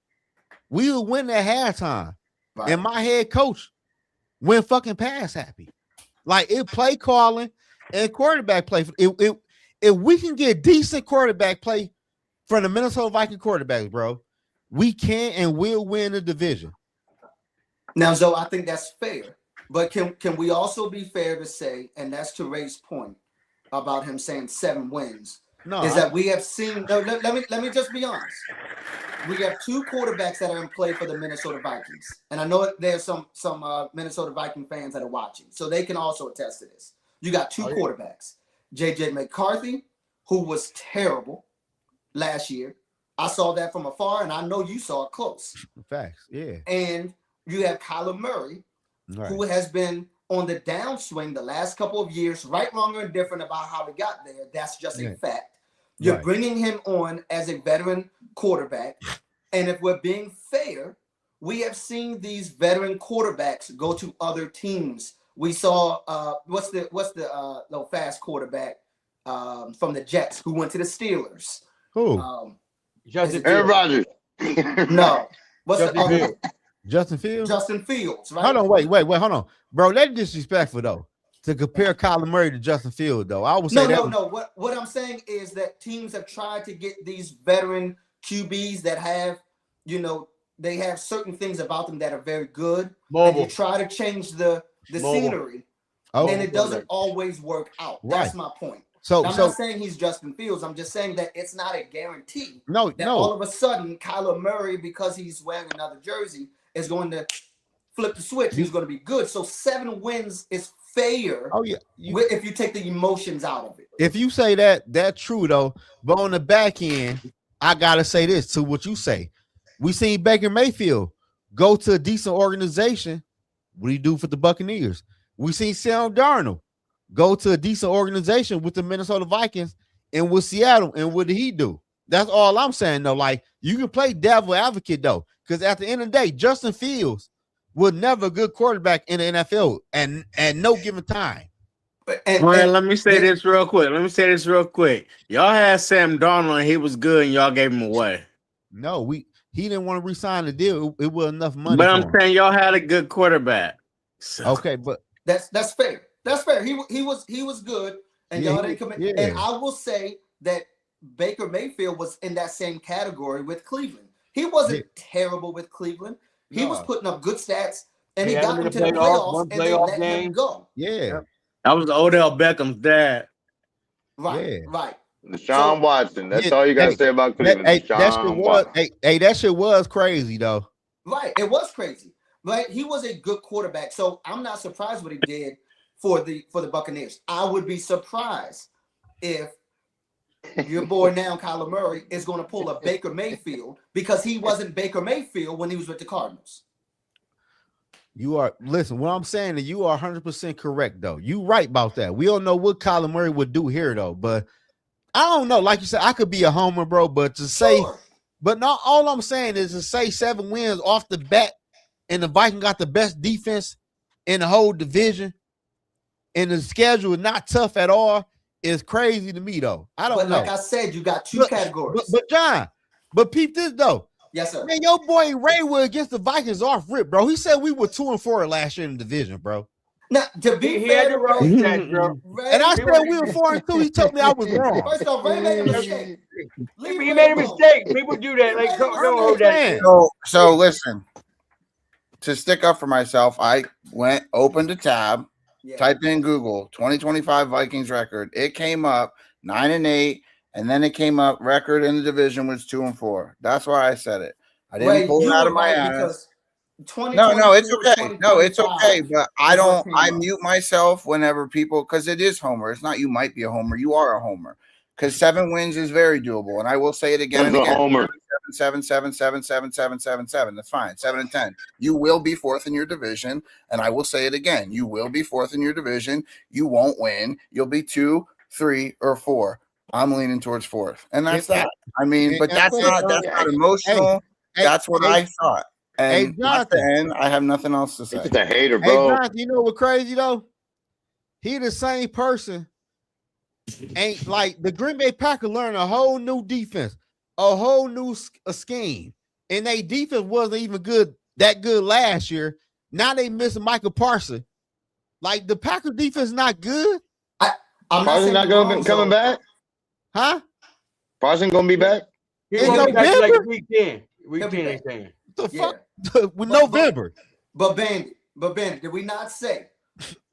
We would win at halftime. Right. And my head coach went fucking pass happy. Like it play calling and quarterback play. If we can get decent quarterback play from the Minnesota Viking quarterbacks, bro, we can and will win the division. Now, Zoe, I think that's fair. But can we also be fair to say, and that's to Ray's point about him saying 7 wins, that we have seen. No, let me just be honest. We have 2 quarterbacks that are in play for the Minnesota Vikings, and I know there's some Minnesota Viking fans that are watching, so they can also attest to this. You got 2 quarterbacks, JJ McCarthy, who was terrible last year. I saw that from afar, and I know you saw it close. Facts, yeah. And you have Kyler Murray, who has been on the downswing the last couple of years, right, wrong, or indifferent about how he got there. That's just a fact. You're bringing him on as a veteran quarterback. And if we're being fair, we have seen these veteran quarterbacks go to other teams. We saw what's the little fast quarterback from the Jets who went to the Steelers? Who? Aaron Rodgers. No. What's Justin the other? Fields. Justin Fields? Justin Fields, right? Hold on, wait, hold on. Bro, that's disrespectful though. To compare Kyler Murray to Justin Fields, though. I would say no. What I'm saying is that teams have tried to get these veteran QBs that have, they have certain things about them that are very good. Mobile. And you try to change the scenery. Oh, and it doesn't always work out. Right. That's my point. So I'm not saying he's Justin Fields. I'm just saying that it's not a guarantee that all of a sudden Kyler Murray, because he's wearing another jersey, is going to flip the switch. He's going to be good. So 7 wins is fair. Oh yeah, if you take the emotions out of it. If you say that, that's true though. But on the back end, I gotta say this to what you say. We seen Baker Mayfield go to a decent organization. What do you do for the Buccaneers? We seen Sam Darnold go to a decent organization with the Minnesota Vikings and with Seattle. And what did he do? That's all I'm saying though. Like, you can play devil advocate though, because at the end of the day, Justin Fields was never a good quarterback in the NFL and at no given time. Let me say this real quick. Y'all had Sam Darnold and he was good and y'all gave him away. No, he didn't want to re-sign the deal. It was enough money. But I'm saying y'all had a good quarterback. So. Okay, but that's fair. That's fair. He was good, and y'all didn't commit. Yeah. And I will say that Baker Mayfield was in that same category with Cleveland. He wasn't terrible with Cleveland. He was putting up good stats, and he got them to the playoffs, and they let him go. Yeah. That was Odell Beckham's dad. Right, right. Deshaun Watson. That's all you got to say about Cleveland. That shit was crazy, though. Right. It was crazy. Right. He was a good quarterback. So I'm not surprised what he did for the Buccaneers. I would be surprised if your boy now, Kyler Murray, is going to pull a Baker Mayfield, because he wasn't Baker Mayfield when he was with the Cardinals. Listen, what I'm saying is you are 100% correct, though. You right about that. We don't know what Kyler Murray would do here, though. But I don't know. Like you said, I could be a homer, bro. But to say, but not all I'm saying is to say 7 wins off the bat, and the Vikings got the best defense in the whole division, and the schedule is not tough at all, is crazy to me, though. I don't know. Like I said, you got 2 categories. But John, peep this, though. Yes, sir. Man, your boy Raywood against the Vikings off rip, bro. He said we were 2-4 last year in the division, bro. Now, to be fair to Ray, bro. And I said we were 4-2. He told me I was wrong. First off, Ray made a mistake. He made a mistake. People do that. Like, don't hold that. So listen. To stick up for myself, I opened a tab, typed in Google 2025 Vikings record. It came up 9-8. And then it came up record in the division was 2-4. That's why I said it. I didn't pull it out of my ass. No, it's okay. No, it's okay. But I mute myself whenever people, because it is homer. It's not you might be a homer. You are a homer. Because 7 wins is very doable. And I will say it again and again. Homer. 7, 7, 7, 7, 7, 7, 7. That's fine. 7 and 10. You will be 4th in your division. And I will say it again. You will be 4th in your division. You won't win. You'll be 2, 3, or 4. I'm leaning towards 4th, and that's that. I mean, but that's not emotional. That's what I thought. And at the end, I have nothing else to say. He's a hater, bro. Hey, Jonathan, you know what crazy though? He the same person. Ain't like the Green Bay Packers learned a whole new defense, a whole new scheme, and their defense wasn't even that good last year. Now they missing Michael Parsons. Like, the Packers defense not good. Parsons not going coming back. Huh? Parsons gonna be back? He's gonna be back like week 10. Week 10, they saying. The fuck? With November. But Ben, did we not say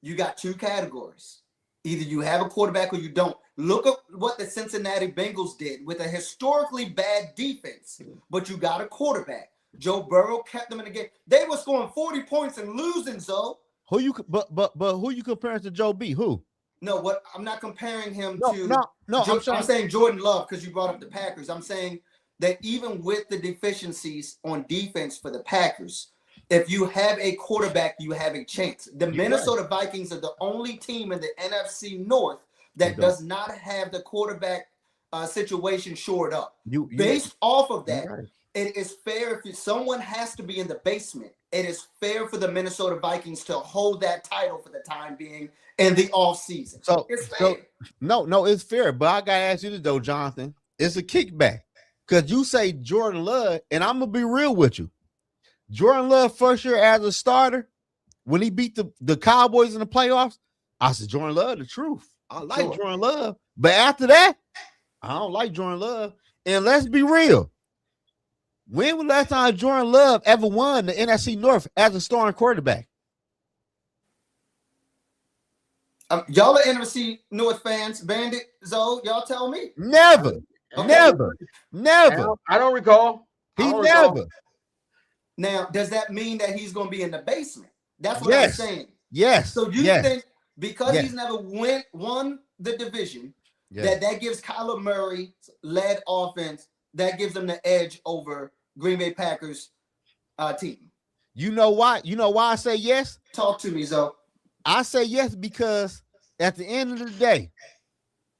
you got 2 categories? Either you have a quarterback or you don't. Look at what the Cincinnati Bengals did with a historically bad defense, but you got a quarterback. Joe Burrow kept them in the game. They were scoring 40 points and losing, so. Who you comparing to Joe B? Who? No, what I'm not comparing him to. No. I'm saying Jordan Love, because you brought up the Packers. I'm saying that even with the deficiencies on defense for the Packers, if you have a quarterback, you have a chance. The Minnesota Vikings are the only team in the NFC North that does not have the quarterback situation shored up. Based off of that, it is fair if someone has to be in the basement. It is fair for the Minnesota Vikings to hold that title for the time being in the offseason. So it's fair. No, it's fair. But I gotta ask you this though, Jonathan. It's a kickback. Because you say Jordan Love, and I'm gonna be real with you. Jordan Love first year as a starter, when he beat the Cowboys in the playoffs, I said Jordan Love the truth. I like Jordan Love. But after that, I don't like Jordan Love. And let's be real. When was the last time Jordan Love ever won the NFC North as a starting quarterback? Y'all are NFC North fans. Bandit, Zoe, y'all tell me. Never. Okay. Never. I don't recall. I He don't recall. never. Now, does that mean that he's going to be in the basement? That's what Yes. I'm saying. Yes. So you yes. think because Yes. he's never won the division, Yes. that gives Kyler Murray led offense, that gives them the edge over Green Bay Packers team? You know why? You know why I say yes? Talk to me, Zoe. I say yes because at the end of the day,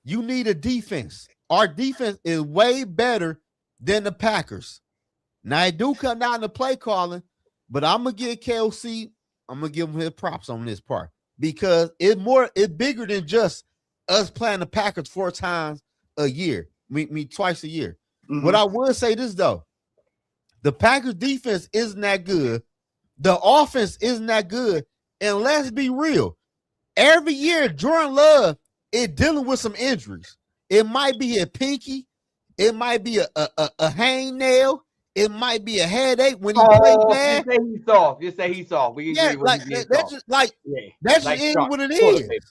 you need a defense. Our defense is way better than the Packers. Now, it do come down to play calling, but I'm going to give KOC, I'm going to give him his props on this part because it's bigger than just us playing the Packers 4 times a year. Me twice a year. Mhm. What I would say this, though, the Packers defense isn't that good. The offense isn't that good. And let's be real. Every year, Jordan Love is dealing with some injuries. It might be a pinky. It might be a hangnail. It might be a headache when he plays bad. You say he's soft. You say he's soft. We Yeah, agree with like you being that's soft. just like Yeah. that's Like just is Sean- what it toilet is. paper.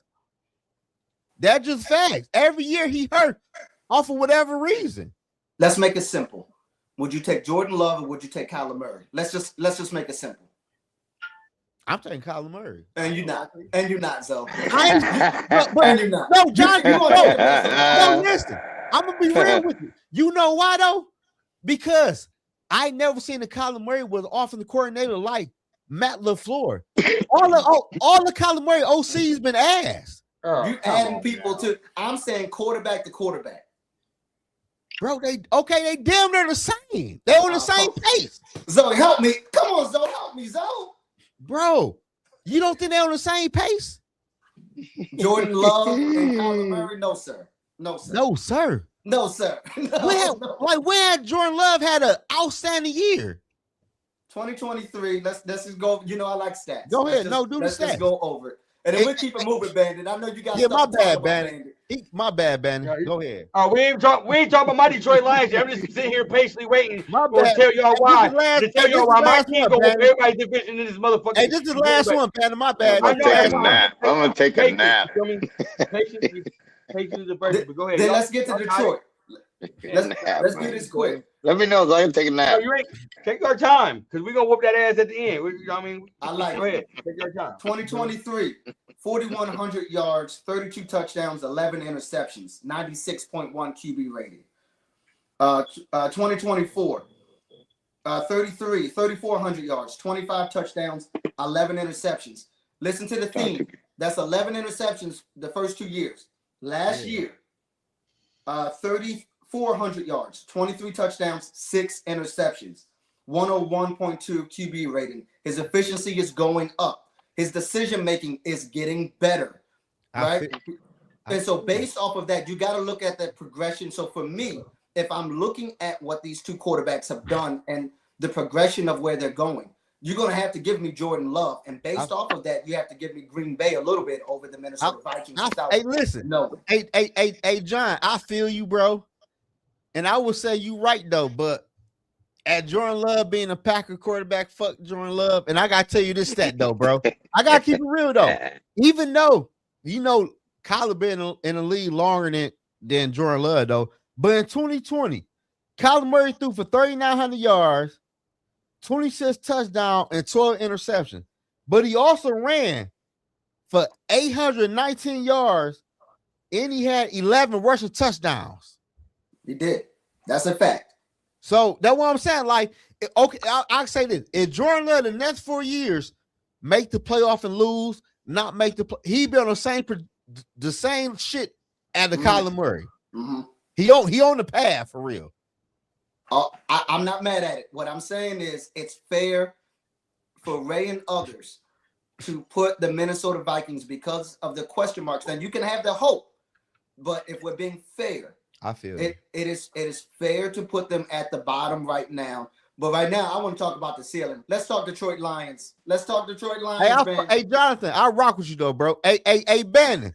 That's just facts. Every year he hurt off of whatever reason. Let's make it simple. Would you take Jordan Love or would you take Kyler Murray? Let's just make it simple. I'm taking Kyler Murray. And you're not. And you're not, Zoe. But you're not. no, John, You want to take the best of no, listen. I'm gonna be real with you. You know why though? Because I never seen the Kyler Murray was offensive coordinator like Matt LaFleur. All the Kyler Murray OC's been asked. Oh, You come adding on people now. to. I'm saying quarterback to quarterback. Bro, they damn near the same. They on the same pace. Zoe, help me. Come on, Zoe, help me, Zoe. Bro, you don't think they're on the same pace? Jordan Love and Kyler Murray, no, sir. No, sir. No, sir. No, sir. No, no. When had Jordan Love had an outstanding year? 2023. Let's just go. You know, I like stats. Go ahead. Let's No, do the let's just stats. go over it. And then we'll keep it moving, Bandit. I know you got Yeah, stuff my to talk bad, about, Bandit. My bad, Bandit. Go ahead. We ain't talking about my Detroit Lions. I'm just sitting here patiently waiting My to bad. tell y'all why. This To tell y'all why my team one, go with Bandit. everybody's division in this motherfucker. Hey, this is the last one, Bandit. My bad. I I'm know gonna that's take a fine. nap. I'm gonna take a Patience, nap. you feel me? Patience is a virtue. But go ahead. Then Y'all- let's get to y'all got Detroit. Let's Nap, do man. this quick. Let me know so I can take a it. nap. No, you ain't. Take your time, because we're gonna whoop that ass at the end. You know what I mean? I like Go it. ahead. Take your time. 2023, 4,100 yards, 32 touchdowns, 11 interceptions, 96.1 QB rating. 2024, 3,400 yards, 25 touchdowns, 11 interceptions. Listen to the theme. That's 11 interceptions the first 2 years. Last year, 3,400 yards, 23 touchdowns, 6 interceptions, 101.2 QB rating. His efficiency is going up. His decision making is getting better, right? And so based off of that, you got to look at the progression. So for me, if I'm looking at what these two quarterbacks have done and the progression of where they're going, you're going to have to give me Jordan Love. And based off of that, you have to give me Green Bay a little bit over the Minnesota Vikings. Hey, listen. No. Hey, John, I feel you, bro. And I would say you right, though. But at Jordan Love being a Packer quarterback, fuck Jordan Love. And I got to tell you this stat, though, bro. I got to keep it real, though. Even though, you know, Kyler been in the league longer than Jordan Love, though. But in 2020, Kyler Murray threw for 3,900 yards, 26 touchdowns, and 12 interceptions. But he also ran for 819 yards, and he had 11 rushing touchdowns. He did. That's a fact. So that's what I'm saying. Like, okay, I'll say this. If Jordan Love the next 4 years make the playoff and lose, not make he be on the same shit as the Kyler Murray. Mm-hmm. He on the path for real. I'm not mad at it. What I'm saying is it's fair for Ray and others to put the Minnesota Vikings because of the question marks. Then you can have the hope, but if we're being fair, I feel it is fair to put them at the bottom right now. But right now, I want to talk about the ceiling. Let's talk Detroit Lions. Let's talk Detroit Lions. Hey, Jonathan, I rock with you though, bro. Hey, Bannon.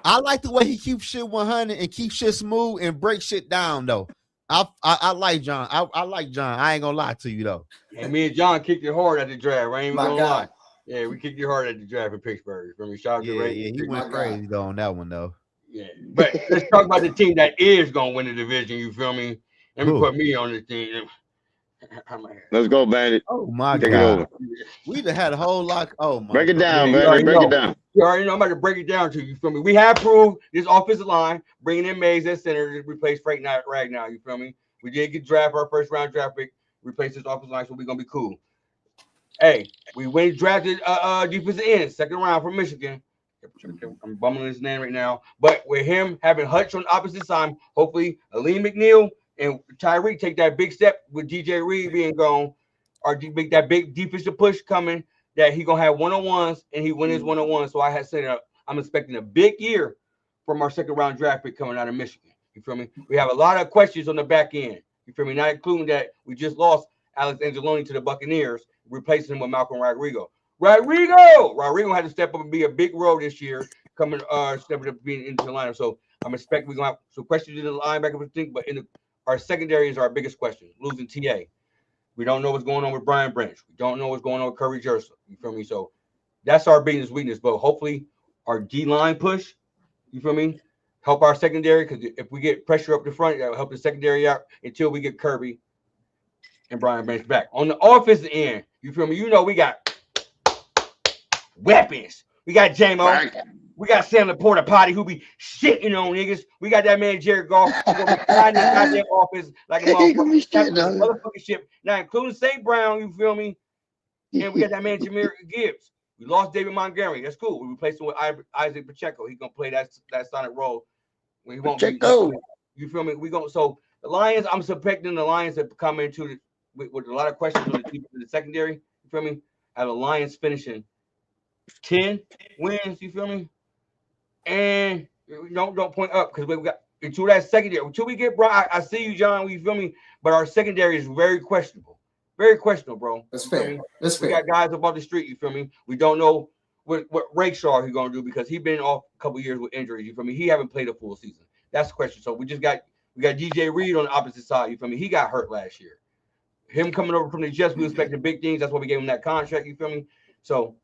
I like the way he keeps shit 100 and keeps shit smooth and break shit down though. I like John. I like John. I ain't gonna lie to you though. And me and John kicked it hard at the draft. I ain't even My gonna God. lie. Yeah, we kicked your heart at the draft in Pittsburgh. From shout out to Ray. Yeah, he My went God. crazy though on that one though. Yeah, but let's talk about the team that is gonna win the division. You feel me? Let me Who? put me on the team. Let's go, Bandit. Oh my Take it God. over. We'd have had a whole lot. Oh my Break it God. down, You Bandit. already Break know. it down. You already know. I'm about to break it down to you. Feel me? We have proved this offensive line, bringing in Mays at center to replace Frank Knight right now. You feel me? We did get our first round draft pick, replace this offensive line, so we're gonna be cool. Hey, we went drafted defensive end, second round from Michigan. I'm bumming his name right now, but with him having Hutch on the opposite side, hopefully Aleem McNeil and Tyreek take that big step with DJ Reed being gone, or make that big defensive push coming. That he gonna have one-on-ones and he win his one-on-ones. So I had said I'm expecting a big year from our second round draft pick coming out of Michigan. You feel me? We have a lot of questions on the back end. You feel me? Not including that we just lost Alex Angeloni to the Buccaneers, replacing him with Malcolm Rodrigo. Rodrigo had to step up and be a big role this year, stepping up being into the lineup. So I'm expecting we're gonna have some questions in the linebacker thing, but our secondary is our biggest question. Losing TA. We don't know what's going on with Brian Branch. We don't know what's going on with Curry Jersa. You feel me? So that's our biggest weakness. But hopefully our D line push, you feel me? Help our secondary, because if we get pressure up the front, that'll help the secondary out until we get Kirby and Brian Branch back. On the offensive end, you feel me? You know we got weapons. We got J-Mo. We got Sam Laporta Potty who be shitting on niggas. We got that man Jared Goff who's gonna be flying this goddamn offense like a motherfucking ship. Now including St. Brown, you feel me? And we got that man Jameer Gibbs. We lost David Montgomery. That's cool. We replaced him with Isaac Pacheco. He's gonna play that sonic role when he won't Pacheco. be. You feel me? So the Lions, I'm suspecting the Lions have come into with a lot of questions on the secondary. You feel me? I have the Lions finishing 10 wins. You feel me? And don't point up because we got until that secondary. Until we get Brian, I see you, John. You feel me? But our secondary is very questionable. Very questionable, bro. That's fair. That's We fair. got guys up off the street. You feel me? We don't know what Rayshaw he's gonna do because he's been off a couple years with injuries. You feel me? He haven't played a full season. That's the question. So we got DJ Reed on the opposite side. You feel me? He got hurt last year. Him coming over from the Jets, we expected big things. That's why we gave him that contract. You feel me? So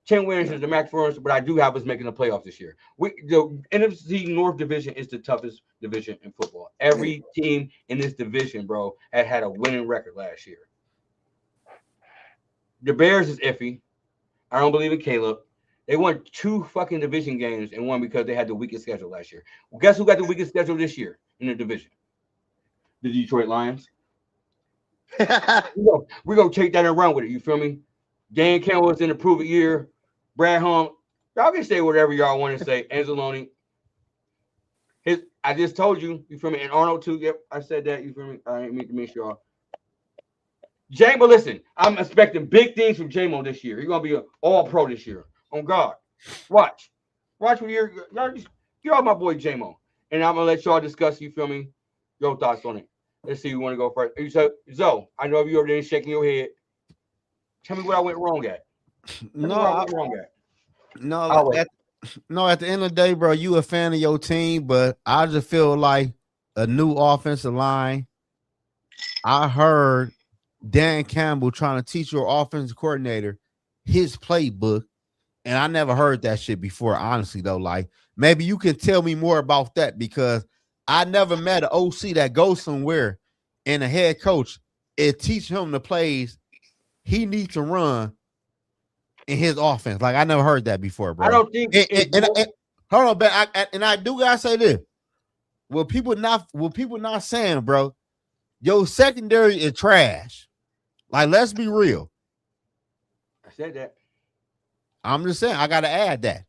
10 wins is the max for us, but I do have us making the playoffs this year. The NFC North division is the toughest division in football. Every team in this division, bro, had a winning record last year. The Bears is iffy. I don't believe in Caleb. They won 2 fucking division games and won because they had the weakest schedule last year. Well, guess who got the weakest schedule this year in the division? The Detroit Lions. We're going to take that and run with it. You feel me? Dan Campbell is in a prove-it year. Brad Holmes, y'all can say whatever y'all want to say. Anzalone, I just told you feel me? And Arnold too. Yep, I said that. You feel me? I didn't mean to miss y'all. J-Mo, listen, I'm expecting big things from J-Mo this year. He's gonna be an all-pro this year. On God, watch what y'all just get off my boy J-Mo, and I'm gonna let y'all discuss. You feel me? Your thoughts on it. Let's see who want to go first. You said Zoe. I know you over there shaking your head. Tell me what I went wrong at. At the end of the day, bro, you a fan of your team, but I just feel like a new offensive line. I heard Dan Campbell trying to teach your offensive coordinator his playbook, and I never heard that shit before, honestly, though. Like, maybe you can tell me more about that because I never met an OC that goes somewhere and a head coach and teach him the plays he needs to run in his offense. Like, I never heard that before, bro. I don't think. Hold on, but I do gotta say this. What people not saying, bro, your secondary is trash. Like, let's be real. I said that. I'm just saying, I gotta add that.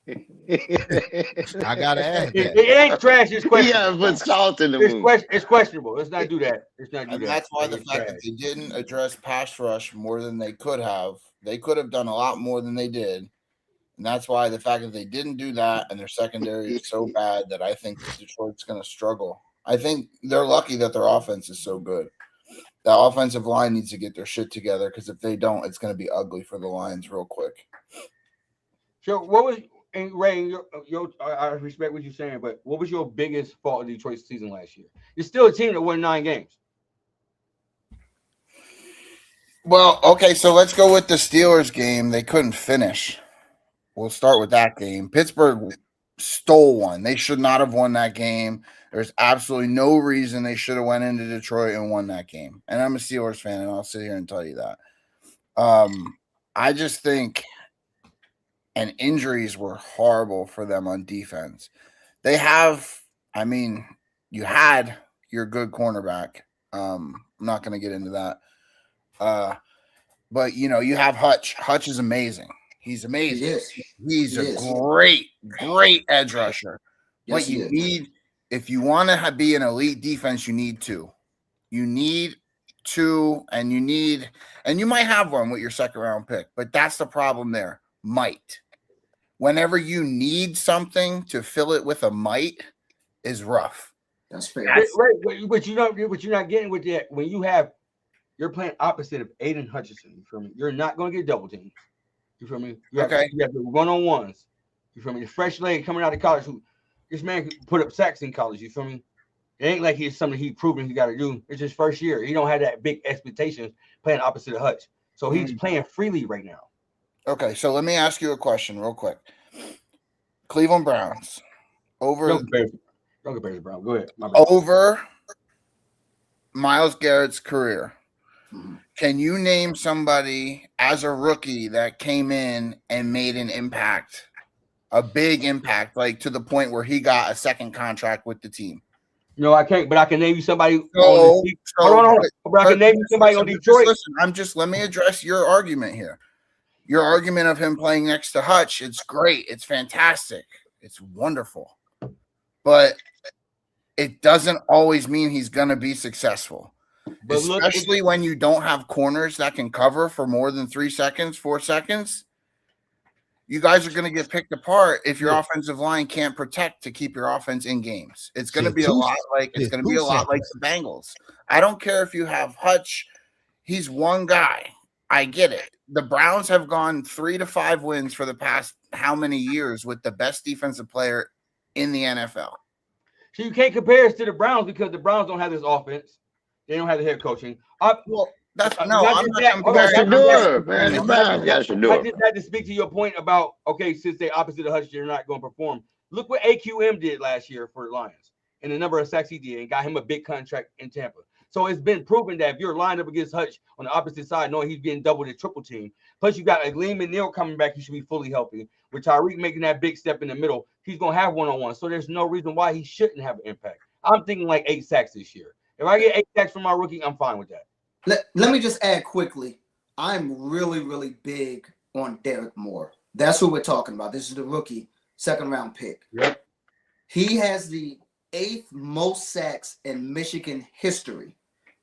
I gotta add that. It ain't trash. It's questionable. Yeah, put salt in the wound. It's questionable. Let's not do that. And that's why the fact that they didn't address pass rush more than they could have done a lot more than they did. And that's why the fact that they didn't do that and their secondary is so bad that I think Detroit's going to struggle. I think they're lucky that their offense is so good. The offensive line needs to get their shit together because if they don't, it's going to be ugly for the Lions real quick. So what was – and Ray, I respect what you're saying, but what was your biggest fault of Detroit's season last year? You're still a team that won 9 games. Well, okay, so let's go with the Steelers game. They couldn't finish. We'll start with that game. Pittsburgh stole one. They should not have won that game. There's absolutely no reason they should have went into Detroit and won that game. And I'm a Steelers fan, and I'll sit here and tell you that. I just think, and injuries were horrible for them on defense. They have, I mean, you had your good cornerback. I'm not going to get into that. But, you know, you have Hutch. Hutch is amazing. He's amazing. Yes. He's a great edge rusher. Yes, But you need, if you want to be an elite defense, you need two. You need two, and you might have one with your second round pick, but that's the problem there. Might. Whenever you need something to fill it with a might is rough. That's fair. Right. But you know what you're not getting with that when you're playing opposite of Aiden Hutchinson. You feel me? You're not going to get double teams. You feel me? You have the one-on-ones. You feel me? The fresh leg coming out of college. This man could put up sacks in college. You feel me? It ain't like he's something he's proven he got to do. It's his first year. He don't have that big expectations playing opposite of Hutch. So he's playing freely right now. Okay, so let me ask you a question real quick. Cleveland Browns Don't compare to Brown. Go ahead. Over Myles Garrett's career. Can you name somebody as a rookie that came in and made an impact, a big impact, like to the point where he got a second contract with the team? No, I can't, but I can name you somebody. Hold on. But I can name you somebody on Detroit. Let me address your argument here. Your argument of him playing next to Hutch, it's great. It's fantastic. It's wonderful. But it doesn't always mean he's going to be successful. But especially when you don't have corners that can cover for more than 3 seconds, 4 seconds. You guys are going to get picked apart if your offensive line can't protect to keep your offense in games. It's going to be a lot like the Bengals. I don't care if you have Hutch. He's one guy. I get it. The Browns have gone 3 to 5 wins for the past how many years with the best defensive player in the NFL. So you can't compare us to the Browns because the Browns don't have this offense. They don't have the head coaching. I'm not comparing, man. I just had to speak to your point about, okay, since they opposite of Hutch, they're not going to perform. Look what AQM did last year for the Lions and the number of sacks he did and got him a big contract in Tampa. So it's been proven that if you're lined up against Hutch on the opposite side, knowing he's getting double to triple team, plus you got Aleem McNeil coming back, he should be fully healthy. With Tyreek making that big step in the middle, he's going to have one-on-one. So there's no reason why he shouldn't have an impact. I'm thinking like 8 sacks this year. If I get 8 sacks from my rookie, I'm fine with that. Let me just add quickly. I'm really, really big on Derek Moore. That's what we're talking about. This is the rookie, second-round pick. Yep. He has the 8th most sacks in Michigan history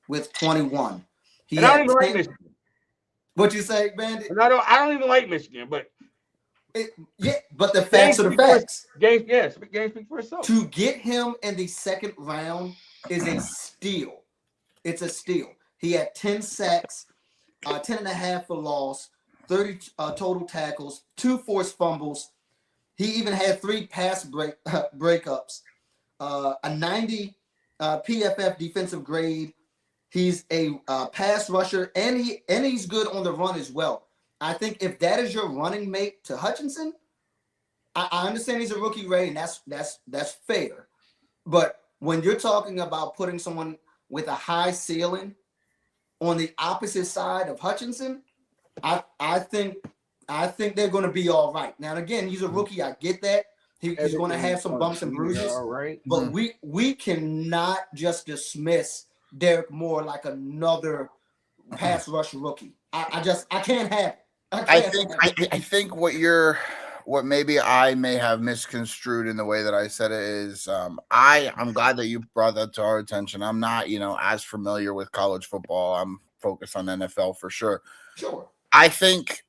with 21. I don't even like Michigan. What you say, Bandit? And I don't even like Michigan, but but the facts are the facts. Game speak for itself. To get him in the second round is a steal. It's a steal. He had 10 sacks, 10.5 for loss, 30 total tackles, 2 forced fumbles. He even had 3 pass breakups, a 90 PFF defensive grade. He's a pass rusher, and he's good on the run as well. I think if that is your running mate to Hutchinson, I understand he's a rookie, Ray, and that's fair. But when you're talking about putting someone with a high ceiling on the opposite side of Hutchinson, I think they're going to be all right. Now, again, he's a rookie. I get that. He's going to have some bumps and bruises. All right. But we cannot just dismiss Derek Moore like another pass rush rookie. I can't have it. I think what maybe I may have misconstrued in the way that I said it is I'm glad that you brought that to our attention. I'm not, as familiar with college football. I'm focused on NFL for sure. Sure. I think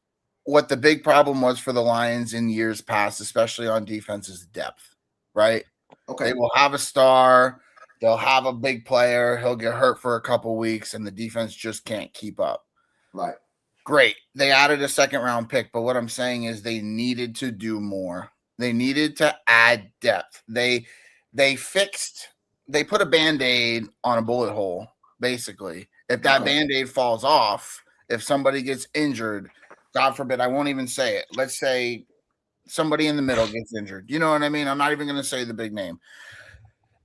what the big problem was for the Lions in years past, especially on defense, is depth, right? Okay. They will have a star. They'll have a big player. He'll get hurt for a couple weeks, and the defense just can't keep up. Right. Great. They added a second-round pick, but what I'm saying is they needed to do more. They needed to add depth. They put a Band-Aid on a bullet hole, basically. If that Band-Aid falls off, if somebody gets injured, God forbid, I won't even say it. Let's say somebody in the middle gets injured. You know what I mean? I'm not even going to say the big name.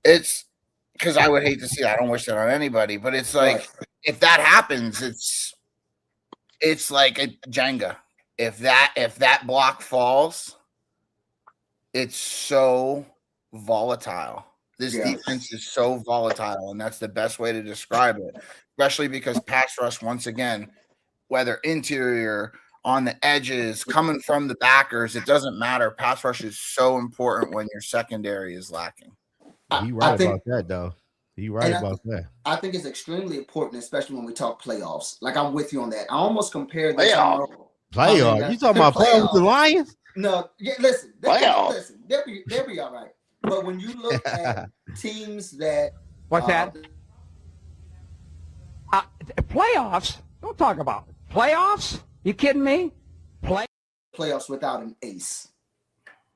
It's because I would hate to see that. I don't wish that on anybody, but it's like if that happens, it's like a Jenga. If that block falls, it's so volatile. This defense is so volatile, and that's the best way to describe it, especially because pass rush, once again, whether interior, on the edges, coming from the backers, it doesn't matter. Pass rush is so important when your secondary is lacking. He right about that, though. He right about that. I think it's extremely important, especially when we talk playoffs. Like, I'm with you on that. I almost compare the playoffs. You talking about playoffs with the Lions? No, listen. Listen, they'll be all right. But when you look at teams that what's that? Playoffs? Don't talk about it. Playoffs? You kidding me? Playoffs without an ace,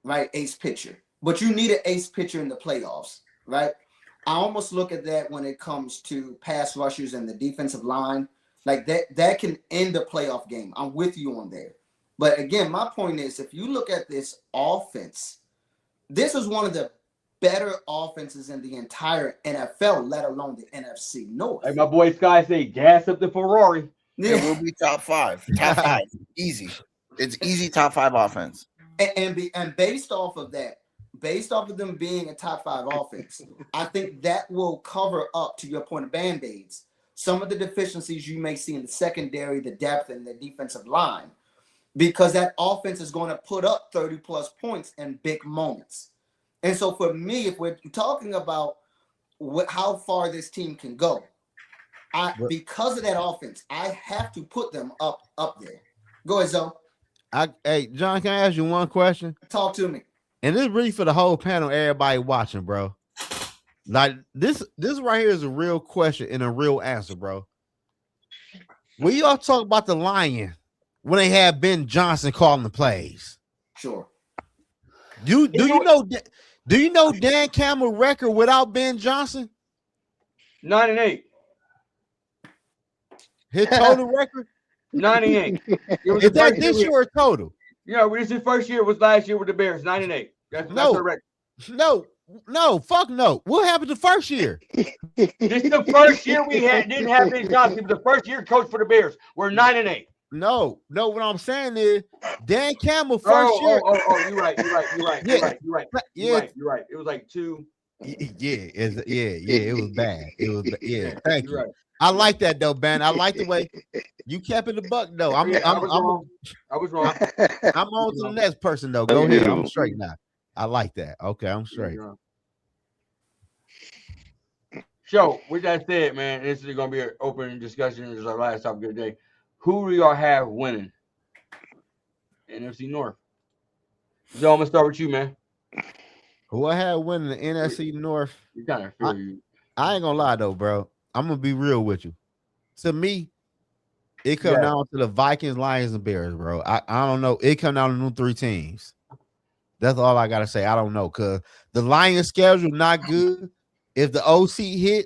right? Ace pitcher. But you need an ace pitcher in the playoffs, right? I almost look at that when it comes to pass rushers and the defensive line. Like that can end a playoff game. I'm with you on there. But again, my point is, if you look at this offense, this is one of the better offenses in the entire NFL, let alone the NFC North. Like my boy Sky say, gas up the Ferrari. It will be top five. Top five. Easy. It's easy top five offense. And based off of that, based off of them being a top five offense, I think that will cover up, to your point of Band-Aids, some of the deficiencies you may see in the secondary, the depth, and the defensive line, because that offense is going to put up 30-plus points in big moments. And so for me, if we're talking about how far this team can go, because of that offense, I have to put them up there. Go ahead, Zoe. Hey, John, can I ask you one question? Talk to me. And this is really for the whole panel, everybody watching, bro. Like this right here is a real question and a real answer, bro. When y'all talk about the Lions when they had Ben Johnson calling the plays? Sure. Do you know Dan Campbell's record without Ben Johnson? 9-8. His total record? 98. Is that this year or total? Yeah, this is first year. Was last year with the Bears. 9-8. That's the record. No, fuck no. What happened the first year? This is the first year we didn't have Ben Johnson. It was the first year coach for the Bears. We're 9-8. No. What I'm saying is Dan Campbell first year. You're right. You're right. It was like 2. It was bad. Thank you. Right. I like that though, Ben. I like the way you kept it a buck though. I was wrong. I'm on to the next person though. Go ahead. I'm straight now. I like that. Okay, I'm straight. So with that said, man, this is gonna be an open discussion. This is our last topic of the day. Who do y'all have winning NFC North? So I'm gonna start with you, man. Who I have winning the NFC North? You kind of feel you. I ain't gonna lie though, bro. I'm gonna be real with you. To me, it comes down to the Vikings, Lions, and Bears, bro. I don't know. It comes down to them 3 teams. That's all I gotta say. I don't know, cause the Lions schedule not good. If the OC hit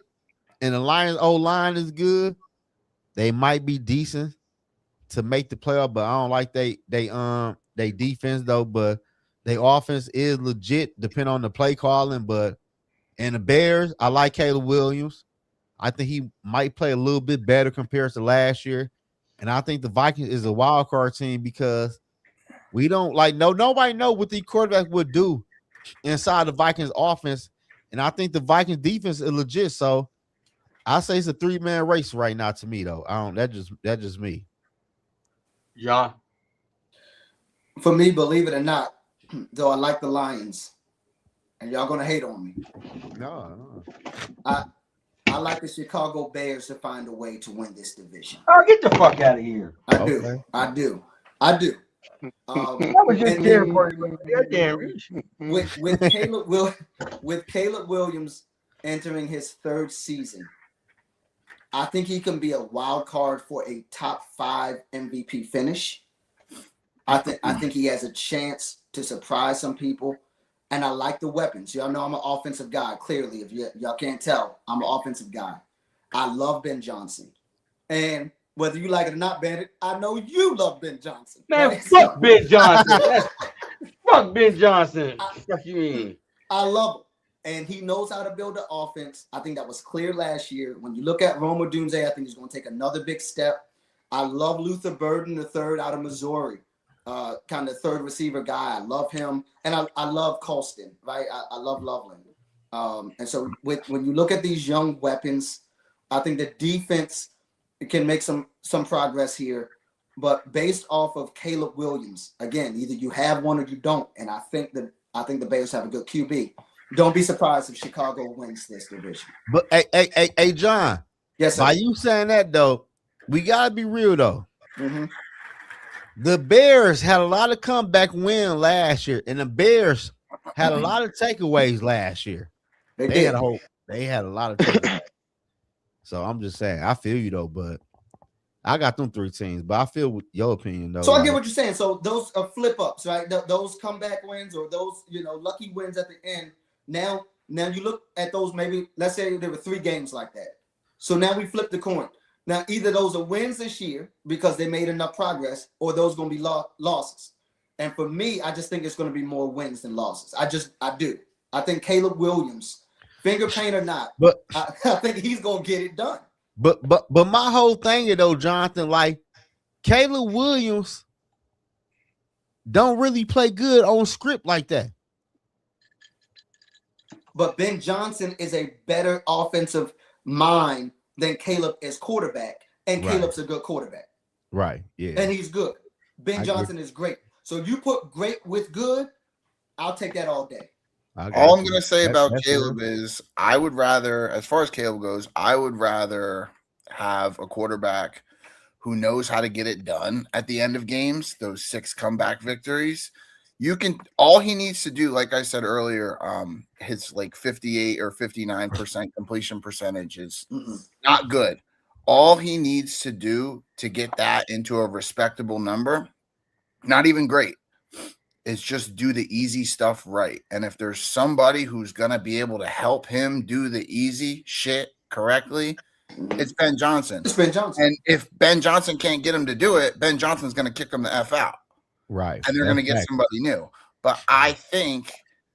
and the Lions O-line is good, they might be decent to make the playoff. But I don't like they defense though. But their offense is legit, depending on the play calling. But and the Bears, I like Caleb Williams. I think he might play a little bit better compared to last year. And I think the Vikings is a wild card team because we don't nobody know what the quarterback would do inside the Vikings offense. And I think the Vikings defense is legit. So I say it's a 3-man race right now to me, though. That's just me. John. For me, believe it or not, though I like the Lions, and y'all gonna hate on me. No. I like the Chicago Bears to find a way to win this division. Oh, get the fuck out of here. I do. I was just there for you. With Caleb Williams entering his 3rd season, I think he can be a wild card for a top 5 MVP finish. I think he has a chance to surprise some people. And I like the weapons. Y'all know I'm an offensive guy. Clearly, if y'all can't tell, I'm an offensive guy. I love Ben Johnson. And whether you like it or not, Bandit, I know you love Ben Johnson. Man, right? fuck Ben Johnson. Fuck Ben Johnson. Fuck you mean? I love him. And he knows how to build an offense. I think that was clear last year. When you look at Roma Dunze, I think he's going to take another big step. I love Luther Burden III out of Missouri, kind of third receiver guy. I love him. And I love Colston, right? I love Loveland. And so when you look at these young weapons, I think the defense can make some progress here. But based off of Caleb Williams, again, either you have one or you don't. And I think the Bears have a good QB. Don't be surprised if Chicago wins this division. But hey, John. Yes, sir. By you saying that though, we gotta be real though. Mm-hmm. The Bears had a lot of comeback win last year, and the Bears had a lot of takeaways last year. They had a lot of takeaways. So I'm just saying, I feel you though, but I got them 3 teams, but I feel your opinion though. So I get what you're saying. So those are flip ups, right? Those comeback wins or those, lucky wins at the end. Now you look at those, maybe let's say there were 3 games like that. So now we flip the coin. Now either those are wins this year because they made enough progress, or those going to be losses. And for me, I just think it's going to be more wins than losses. I do. I think Caleb Williams, finger paint or not, but I think he's going to get it done. But my whole thing is though, Jonathan, like Caleb Williams don't really play good on script like that. But Ben Johnson is a better offensive mind than Caleb is quarterback, and Right. Caleb's a good quarterback. Right. Yeah. And he's good. Ben Johnson is great. So you put great with good, I'll take that all day. All I'm going to say about Caleb is I would rather, as far as Caleb goes, I would rather have a quarterback who knows how to get it done at the end of games, those 6 comeback victories. All he needs to do, like I said earlier, his like 58 or 59% completion percentage is not good. All he needs to do to get that into a respectable number, not even great, is just do the easy stuff right. And if there's somebody who's going to be able to help him do the easy shit correctly, it's Ben Johnson. It's Ben Johnson. And if Ben Johnson can't get him to do it, Ben Johnson's going to kick him the F out. Right. And they're going to get somebody new. But I think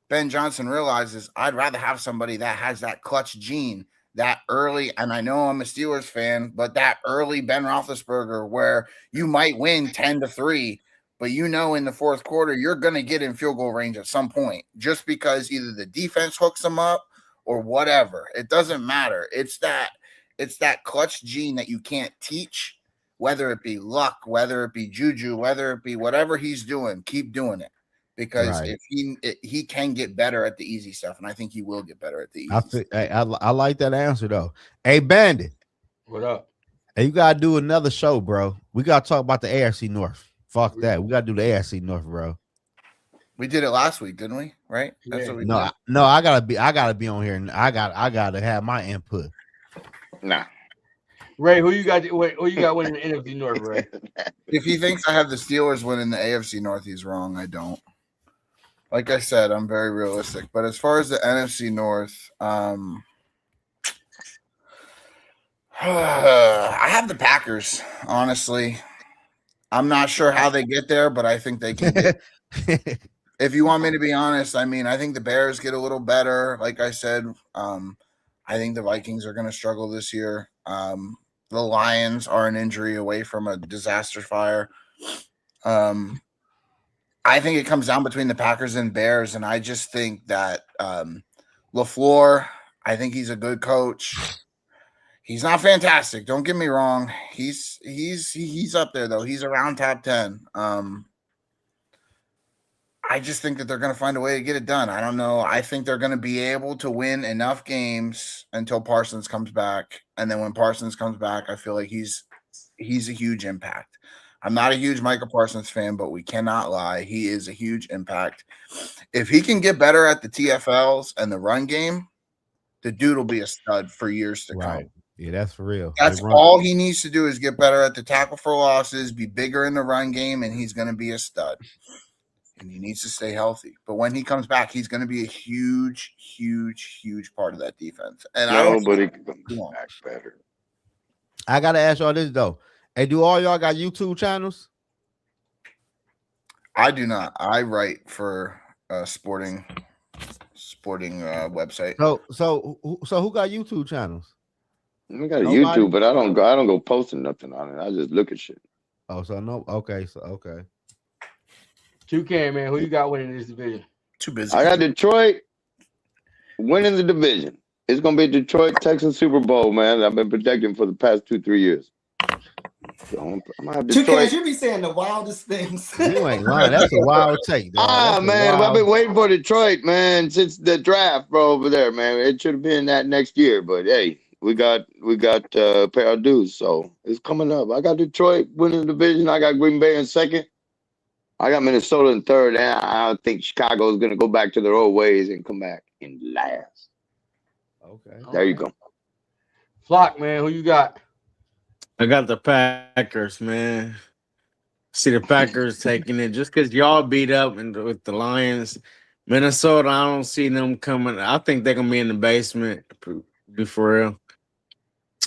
Ben Johnson realizes I'd rather have somebody that has that clutch gene, that early, and I know I'm a Steelers fan, but that early Ben Roethlisberger where you might win 10-3, but in the fourth quarter, you're going to get in field goal range at some point just because either the defense hooks them up or whatever. It doesn't matter. It's that clutch gene that you can't teach, whether it be luck, whether it be juju, whether it be whatever he's doing, keep doing it. Because if he can get better at the easy stuff, and I think he will get better at the easy stuff. I like that answer though. Hey, Bandit. What up? Hey, you gotta do another show, bro. We gotta talk about the AFC North. Fuck that. We gotta do the AFC North, bro. We did it last week, didn't we? Right? That's what we did. No, I gotta be on here, and I gotta have my input. Nah. Ray, who you got winning the NFC North, Ray? If he thinks I have the Steelers winning the AFC North, he's wrong. I don't. Like I said, I'm very realistic. But as far as the NFC North, I have the Packers, honestly. I'm not sure how they get there, but I think they can get if you want me to be honest, I think the Bears get a little better. Like I said, I think the Vikings are going to struggle this year. The Lions are an injury away from a disaster fire. I think it comes down between the Packers and Bears, and I just think that LaFleur, I think he's a good coach. He's not fantastic. Don't get me wrong. He's up there though. He's around top 10. I just think that they're going to find a way to get it done. I don't know. I think they're going to be able to win enough games until Parsons comes back, and then when Parsons comes back, I feel like he's a huge impact. I'm not a huge Micah Parsons fan, but we cannot lie. He is a huge impact. If he can get better at the TFLs and the run game, the dude will be a stud for years to come. Yeah, that's for real. That's all he needs to do is get better at the tackle for losses, be bigger in the run game, and he's going to be a stud. And he needs to stay healthy. But when he comes back, he's going to be a huge, huge, huge part of that defense. And nobody can come back better. I got to ask y'all this, though. Hey, do all y'all got YouTube channels? I do not. I write for a sporting website. So who got YouTube channels? I got a Nobody? YouTube, but I don't go posting nothing on it. I just look at shit. Oh, so no. Okay, so okay. 2K, man. Who you got winning this division? Too busy. I got Detroit winning the division. It's gonna be Detroit Texans Super Bowl, man. I've been predicting for the past 2-3 years. So I'm gonna have 2K, Detroit. you be saying the wildest things. You ain't lying. That's a wild take, dog. That's a Man, wild- I've been waiting for Detroit, man, since the draft, bro, over there, man. It should have been that next year, but hey, we got a pair of dues, so it's coming up. I got Detroit winning the division. I got Green Bay in second. I got Minnesota in third, and I think Chicago is gonna go back to their old ways and come back in last. Okay. There you go. Flock, man. Who you got? I got the Packers, man. See the Packers taking it just because y'all beat up with the Lions. Minnesota, I don't see them coming. I think they're gonna be in the basement. Be for real.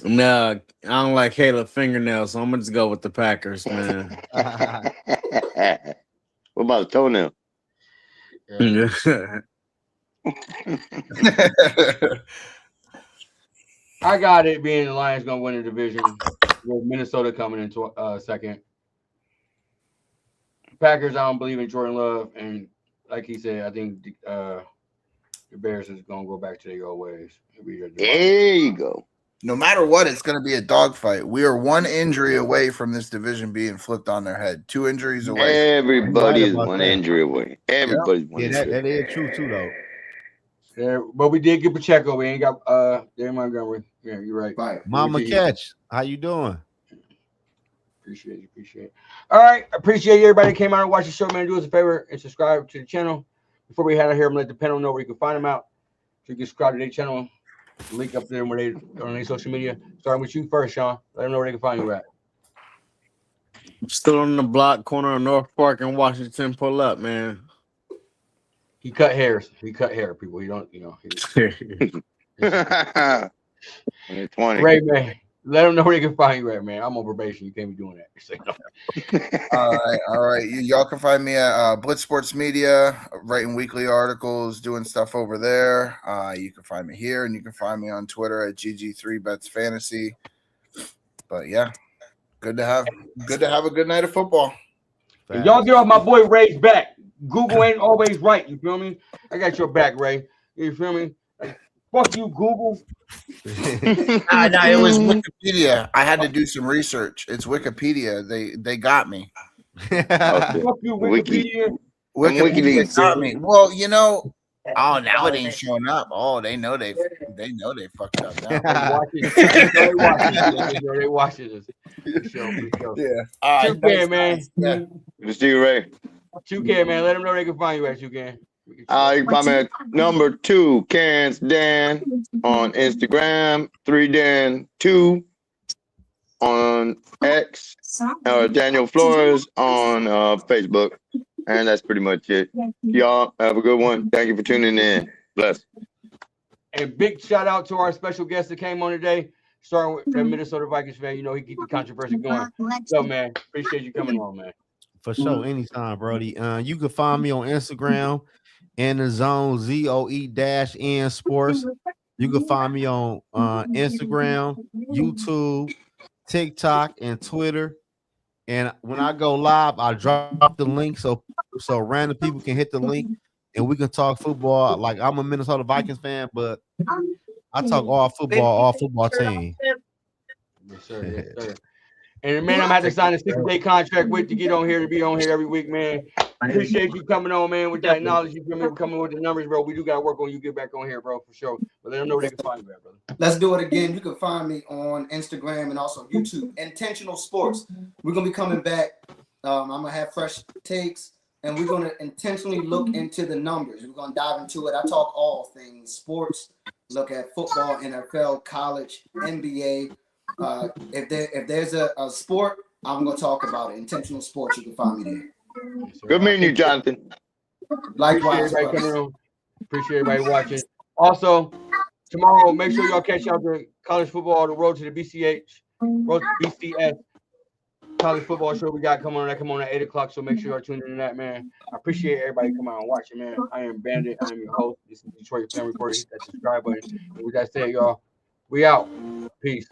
No, I don't like Caleb fingernails, so I'm gonna just go with the Packers, man. What about the toenail? I got it being the Lions gonna win the division with Minnesota coming into second. Packers, I don't believe in Jordan Love, and like he said, I think the Bears is gonna go back to their old ways. There you go. No matter what, it's going to be a dogfight. We are one injury away from this division being flipped on their head. 2 injuries away. Everybody is about one that. injury away. Everybody's one Yeah, injury. that is true too, though. Yeah, but we did get Pacheco. We ain't got Darren Montgomery. Yeah, you're right. Right. Mama Appreciate Catch, how you doing? Appreciate you. All right, appreciate everybody that came out and watched the show, man. Do us a favor and subscribe to the channel. Before we head out here, I'm gonna let the panel know where you can find them out. So you can subscribe to their channel. Link up there where they on their social media. Starting with you first, Sean. Let them know where they can find you at. I'm still on the block corner of North Park in Washington. Pull up, man. He cut hairs. He cut hair, people. He don't, he, 20. Ray, man. Let them know where they can find you at, man. I'm on probation. You can't be doing that. So, All right. Y'all can find me at Blitz Sports Media, writing weekly articles, doing stuff over there. You can find me here, and you can find me on Twitter at GG3BetsFantasy. But yeah, good to have a good night of football. and y'all get off my boy Ray's back. Google ain't always right. You feel me? I got your back, Ray. You feel me? Like, fuck you, Google. No, it was Wikipedia. I had to do some research. It's Wikipedia. They got me. Fuck you, Wikipedia. Wikipedia got me. Well, oh, now it ain't showing up. Oh, they know they fucked up now. They watching this. For sure. Yeah. 2K, man. Yeah. Good to see you, Ray. 2K, man. Let them know they can find you at 2K. You can find me at number 2, Cans Dan on Instagram, 3Dan2 on X, Daniel Flores on Facebook. And that's pretty much it. Y'all have a good one. Thank you for tuning in. Bless. And big shout out to our special guest that came on today, starting with the Minnesota Vikings fan. He keep the controversy going. So, man, appreciate you coming on, man. For sure, anytime, Brody. You can find me on Instagram in the zone ZOE-N Sports. You can find me on Instagram, YouTube, TikTok, and Twitter. And when I go live, I drop the link so random people can hit the link and we can talk football. Like, I'm a Minnesota Vikings fan, but I talk all football team. Yes, sir. Yes, sir. And man, I'm gonna have to sign a 60-day contract with to get on here to be on here every week, man. Appreciate you coming on, man, with that knowledge. You feel me? We're coming with the numbers, bro. We do gotta work on you. Get back on here, bro, for sure. But let them know where they can find you at, brother. Let's do it again. You can find me on Instagram and also YouTube. Intentional Sports. We're gonna be coming back. I'm gonna have fresh takes, and we're gonna intentionally look into the numbers. We're gonna dive into it. I talk all things sports. Look at football, NFL, college, NBA. If there's a sport, I'm gonna talk about it. Intentional Sports. You can find me there. Yes, Good meeting you, Jonathan. Likewise. Appreciate everybody coming on. Appreciate everybody watching. Also, tomorrow, make sure y'all catch out the college football, the road to the BCS college football show we got coming on. That come on at 8 o'clock. So make sure you are tuned in to that, man. I appreciate everybody coming out and watching, man. I am Bandit. I am your host. This is Detroit Fan Reporter. Hit that subscribe button. And with that said, y'all, we out. Peace.